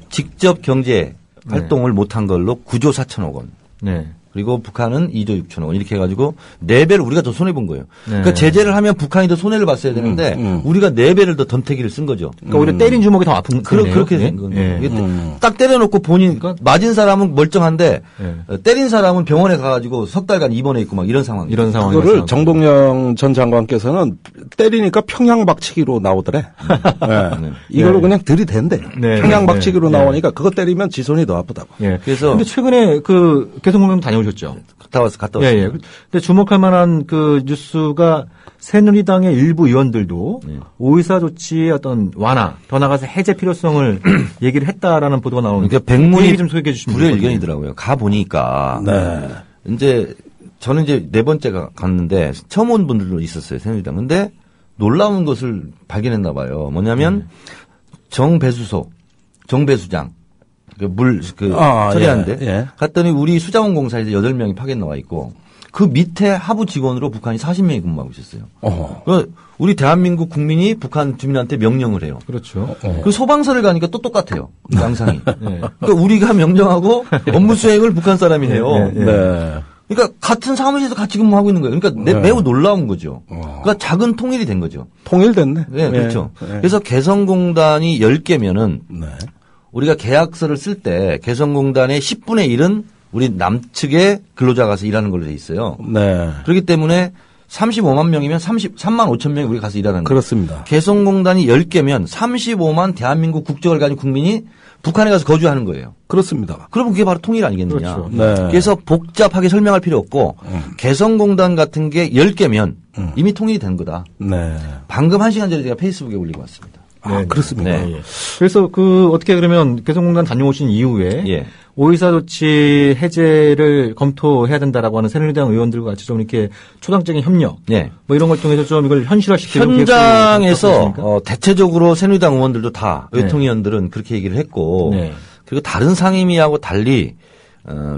Speaker 4: 직접 경제 활동을 못한 걸로 9조 4천억 원.
Speaker 2: 네.
Speaker 4: 그리고 북한은 2조 6천억 원 이렇게 해가지고 4배를 우리가 더 손해본 거예요. 그러니까 제재를 하면 북한이 더 손해를 봤어야 되는데 우리가 4배를 더 덤태기를 쓴 거죠.
Speaker 2: 그러니까 오히려 때린 주먹이 더 아픈 거네요.
Speaker 4: 그렇게 된 거예요. 딱 때려놓고 본인 맞은 사람은 멀쩡한데 때린 사람은 병원에 가가지고 석 달간 입원해 있고 막 이런 상황.
Speaker 2: 이런 상황.
Speaker 3: 그거를 정동영 전 장관께서는 때리니까 평양박치기로 나오더래. 네. 이걸로 그냥 들이댄대. 평양박치기로 나오니까 그거 때리면 지손이 더 아프다고.
Speaker 2: 그래서 근데 최근에 그 개성공단 다녀오셨죠?
Speaker 4: 갔다 왔습니다.
Speaker 2: 예. 근데 주목할 만한 그 뉴스가 새누리당의 일부 의원들도 오이사 조치의 어떤 완화, 더 나아가서 해제 필요성을 얘기를 했다라는 보도가 나오는데.
Speaker 4: 그러니까 백문이
Speaker 2: 좀 소개해 주시면
Speaker 4: 불여일견이더라고요. 가 보니까 이제 저는 이제 4번째 갔는데 처음 온 분들도 있었어요. 새누리당. 근데 놀라운 것을 발견했나 봐요. 뭐냐면 정배수장 처리하는데 갔더니 우리 수자원 공사에서 8명이 파견 나와 있고 그 밑에 하부 직원으로 북한이 40명이 근무하고 있었어요.
Speaker 3: 어허.
Speaker 4: 그러니까 우리 대한민국 국민이 북한 주민한테 명령을 해요.
Speaker 2: 그렇죠.
Speaker 4: 그 소방서를 가니까 또 똑같아요. 양상이. 그러니까 우리가 명령하고 업무 수행을 북한 사람이 해요.
Speaker 3: 네.
Speaker 4: 그러니까 같은 사무실에서 같이 근무하고 있는 거예요. 그러니까 매우 놀라운 거죠. 그러니까 작은 통일이 된 거죠.
Speaker 3: 통일됐네.
Speaker 4: 네, 그렇죠.
Speaker 3: 네.
Speaker 4: 그래서 개성공단이 10개면은
Speaker 3: 네.
Speaker 4: 우리가 계약서를 쓸 때 개성공단의 10분의 1은 우리 남측에 근로자가 가서 일하는 걸로 돼 있어요.
Speaker 3: 네.
Speaker 4: 그렇기 때문에 35만 명이면 33만 5천 명이 우리 가서 일하는 거예요.
Speaker 3: 그렇습니다.
Speaker 4: 개성공단이 10개면 35만 대한민국 국적을 가진 국민이 북한에 가서 거주하는 거예요.
Speaker 3: 그렇습니다.
Speaker 4: 그러면 그게 바로 통일 아니겠느냐.
Speaker 2: 그렇죠.
Speaker 3: 네.
Speaker 4: 그래서 복잡하게 설명할 필요 없고 개성공단 같은 게 10개면 이미 통일이 된 거다.
Speaker 3: 네.
Speaker 4: 방금 1시간 전에 제가 페이스북에 올리고 왔습니다.
Speaker 3: 아, 그렇습니다.
Speaker 4: 네.
Speaker 2: 예. 그래서 그 어떻게 그러면 개성공단 다녀오신 이후에
Speaker 4: 예.
Speaker 2: 오이사 조치 해제를 검토해야 된다라고 하는 새누리당 의원들과 같이 좀 이렇게 초당적인 협력
Speaker 4: 네.
Speaker 2: 뭐 이런 걸 통해서 좀 이걸 현실화시키려고
Speaker 4: 현장에서 대체적으로 새누리당 의원들도 다
Speaker 2: 네.
Speaker 4: 외통위원들은 그렇게 얘기를 했고
Speaker 2: 네.
Speaker 4: 그리고 다른 상임위하고 달리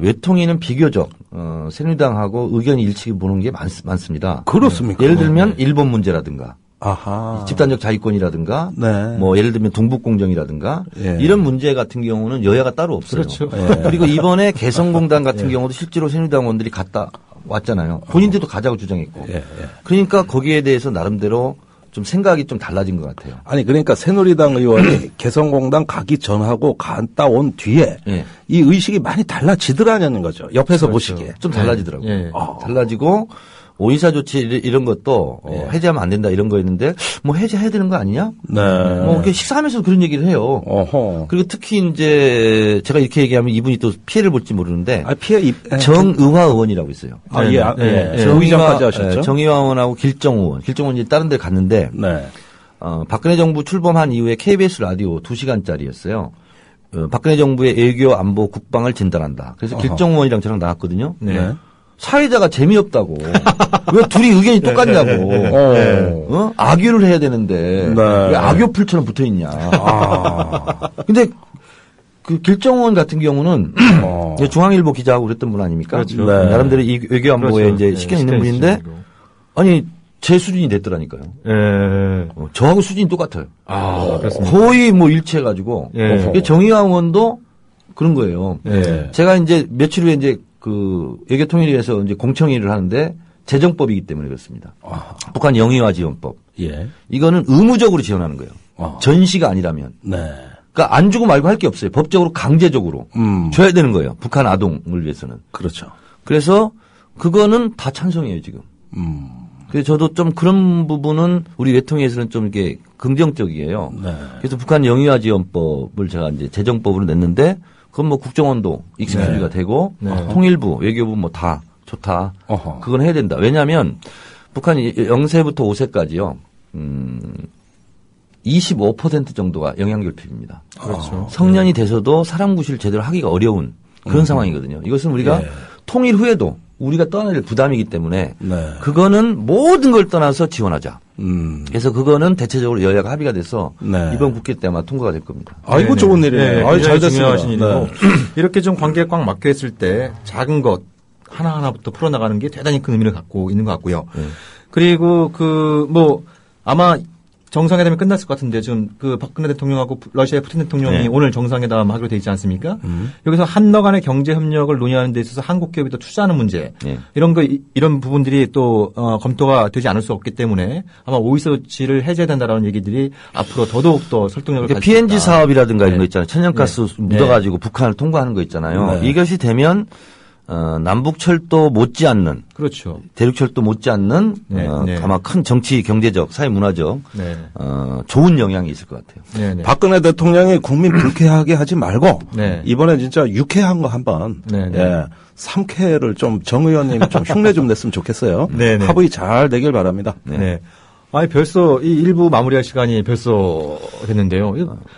Speaker 4: 외통위는 비교적 새누리당하고 의견이 일치를 보는 게 많습니다.
Speaker 3: 그렇습니까?
Speaker 4: 예를 들면 일본 문제라든가
Speaker 3: 아하.
Speaker 4: 집단적 자위권이라든가
Speaker 3: 네.
Speaker 4: 뭐 예를 들면 동북공정이라든가
Speaker 3: 예.
Speaker 4: 이런 문제 같은 경우는 여야가 따로 없어요.
Speaker 2: 그렇죠.
Speaker 3: 예.
Speaker 4: 그리고 이번에 개성공단 같은 경우도 실제로 새누리당 의원들이 갔다 왔잖아요. 본인들도 가자고 주장했고.
Speaker 3: 예, 예.
Speaker 4: 그러니까 거기에 대해서 나름대로 좀 생각이 좀 달라진 것 같아요.
Speaker 3: 아니 그러니까 새누리당 의원이 개성공단 가기 전하고 갔다 온 뒤에
Speaker 4: 예.
Speaker 3: 이 의식이 많이 달라지더라는 거죠. 옆에서 보시기에.
Speaker 4: 좀 달라지더라고요.
Speaker 2: 예.
Speaker 4: 달라지고 오이사 조치 이런 것도 해제하면 안 된다 이런 거였는데 뭐 해제해야 되는 거 아니냐?
Speaker 3: 네.
Speaker 4: 뭐 이렇게 식사하면서 그런 얘기를 해요.
Speaker 3: 어허.
Speaker 4: 그리고 특히 이제 제가 이렇게 얘기하면 이분이 또 피해를 볼지 모르는데
Speaker 3: 아, 피해
Speaker 4: 정의화 의원이라고 있어요.
Speaker 3: 아, 예. 예.
Speaker 2: 네.
Speaker 3: 의장까지 하셨죠?
Speaker 4: 정의화 의원하고 길정 의원. 길정 의원이 다른 데 갔는데
Speaker 3: 네.
Speaker 4: 박근혜 정부 출범한 이후에 KBS 라디오 2시간짜리였어요. 박근혜 정부의 외교 안보 국방을 진단한다. 그래서 길정 의원이랑 저랑 나왔거든요.
Speaker 3: 네.
Speaker 4: 사회자가 재미없다고. 왜 둘이 의견이 똑같냐고. 악유를 해야 되는데
Speaker 3: 네.
Speaker 4: 왜 악유풀처럼 붙어 있냐. 근데 그 길정원 같은 경우는 중앙일보 기자하고 그랬던 분 아닙니까?
Speaker 2: 그렇죠.
Speaker 3: 네.
Speaker 4: 나름대로 이 외교안보에
Speaker 2: 그렇죠.
Speaker 4: 이제
Speaker 2: 네.
Speaker 4: 시켜 있는 분인데 아니 제 수준이 됐더라니까요.
Speaker 2: 예.
Speaker 4: 저하고 수준이 똑같아요.
Speaker 2: 아, 그렇습니다.
Speaker 4: 거의 뭐 일치해가지고.
Speaker 2: 예.
Speaker 4: 정의화 의원도 그런 거예요.
Speaker 2: 예.
Speaker 4: 제가 이제 며칠 후에 이제 그 외교통일위에서 이제 공청회를 하는데 재정법이기 때문에 그렇습니다. 북한 영의화 지원법.
Speaker 3: 예.
Speaker 4: 이거는 의무적으로 지원하는 거예요. 전시가 아니라면.
Speaker 3: 네.
Speaker 4: 그러니까 안 주고 말고 할 게 없어요. 법적으로 강제적으로 줘야 되는 거예요. 북한 아동을 위해서는.
Speaker 3: 그렇죠.
Speaker 4: 그래서 그거는 다 찬성이에요 지금. 그래서 저도 좀 그런 부분은 우리 외통위에서는 좀 이렇게 긍정적이에요.
Speaker 3: 네.
Speaker 4: 그래서 북한 영유아 지원법을 제가 이제 재정법으로 냈는데 그건 뭐 국정원도 익스큐즈가 되고 통일부, 외교부 뭐 다 좋다.
Speaker 3: 어허.
Speaker 4: 그건 해야 된다. 왜냐하면 북한이 0세부터 5세까지요. 25% 정도가 영양결핍입니다.
Speaker 2: 그렇죠.
Speaker 4: 성년이 돼서도 사람 구실을 제대로 하기가 어려운 그런 상황이거든요. 이것은 우리가 통일 후에도 우리가 떠나야 될 부담이기 때문에
Speaker 3: 네.
Speaker 4: 그거는 모든 걸 떠나서 지원하자.
Speaker 3: 음.
Speaker 4: 그래서 그거는 대체적으로 여야가 합의가 돼서
Speaker 3: 네.
Speaker 4: 이번 국회 때 아마 통과가 될 겁니다.
Speaker 3: 아이고 좋은 일이네요. 아유, 잘 됐습니다.
Speaker 2: 중요하신 일이고 이렇게 좀 관계에 꽉 막혀 있을 때 작은 것 하나하나부터 풀어나가는 게 대단히 큰 의미를 갖고 있는 것 같고요. 그리고 뭐 아마 정상회담이 끝났을 것 같은데 지금 그 박근혜 대통령하고 러시아의 푸틴 대통령이 오늘 정상회담 하기로 돼 있지 않습니까? 여기서 한러 간의 경제 협력을 논의하는 데 있어서 한국 기업이 더 투자하는 문제 이런 부분들이 또 검토가 되지 않을 수 없기 때문에 아마 오이사 조치를 해제해야 된다라는 얘기들이 앞으로 더더욱 더 설득력을 가질
Speaker 4: PNG
Speaker 2: 있다.
Speaker 4: 사업이라든가 이런 거 있잖아요. 천연가스 묻어가지고 북한을 통과하는 거 있잖아요. 이것이 되면 남북철도 못지않는
Speaker 2: 그렇죠.
Speaker 4: 대륙철도 못지않는 아마 큰 정치, 경제적, 사회, 문화적 좋은 영향이 있을 것 같아요.
Speaker 3: 박근혜 대통령이 국민 불쾌하게 하지 말고 이번에 진짜 유쾌한 거 한번 삼쾌를 좀 정 의원님 좀 흉내 좀 냈으면 좋겠어요. 합의 잘 되길 바랍니다.
Speaker 2: 아니 벌써 이 일부 마무리할 시간이 벌써 됐는데요.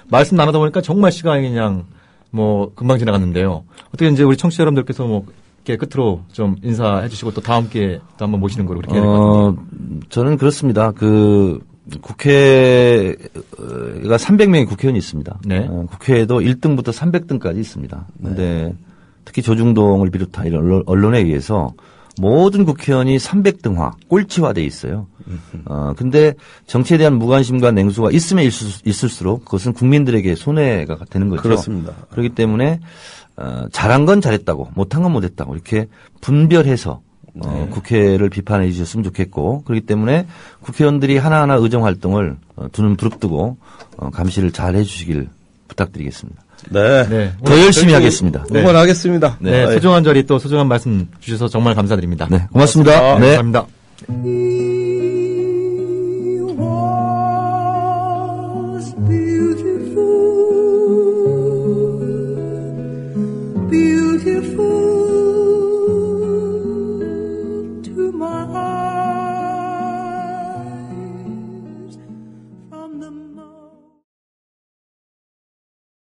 Speaker 2: 말씀 나누다 보니까 정말 시간이 그냥 뭐 금방 지나갔는데요. 어떻게 이제 우리 청취자 여러분들께서 뭐 이렇게 끝으로 좀 인사해 주시고 또 다음 기회에 또 한번 모시는 걸로 그렇게 해야 될 것 같은데.
Speaker 4: 저는 그렇습니다. 국회가 300명의 국회의원이 있습니다. 국회에도 1등부터 300등까지 있습니다. 그런데 특히 조중동을 비롯한 이런 언론에 의해서 모든 국회의원이 300등화, 꼴찌화돼 있어요. 근데 정치에 대한 무관심과 냉소가 있으면 있을수록 그것은 국민들에게 손해가 되는 거죠.
Speaker 3: 그렇습니다.
Speaker 4: 그렇기 때문에 잘한 건 잘했다고, 못한 건 못했다고 이렇게 분별해서 국회를 비판해 주셨으면 좋겠고, 그렇기 때문에 국회의원들이 하나하나 의정 활동을 두 눈 부릅뜨고 감시를 잘 해주시길 부탁드리겠습니다.
Speaker 3: 네.
Speaker 4: 더 열심히 하겠습니다.
Speaker 3: 응원하겠습니다.
Speaker 2: 네. 소중한 자리 또 소중한 말씀 주셔서 정말 감사드립니다.
Speaker 4: 네. 고맙습니다.
Speaker 2: 감사합니다.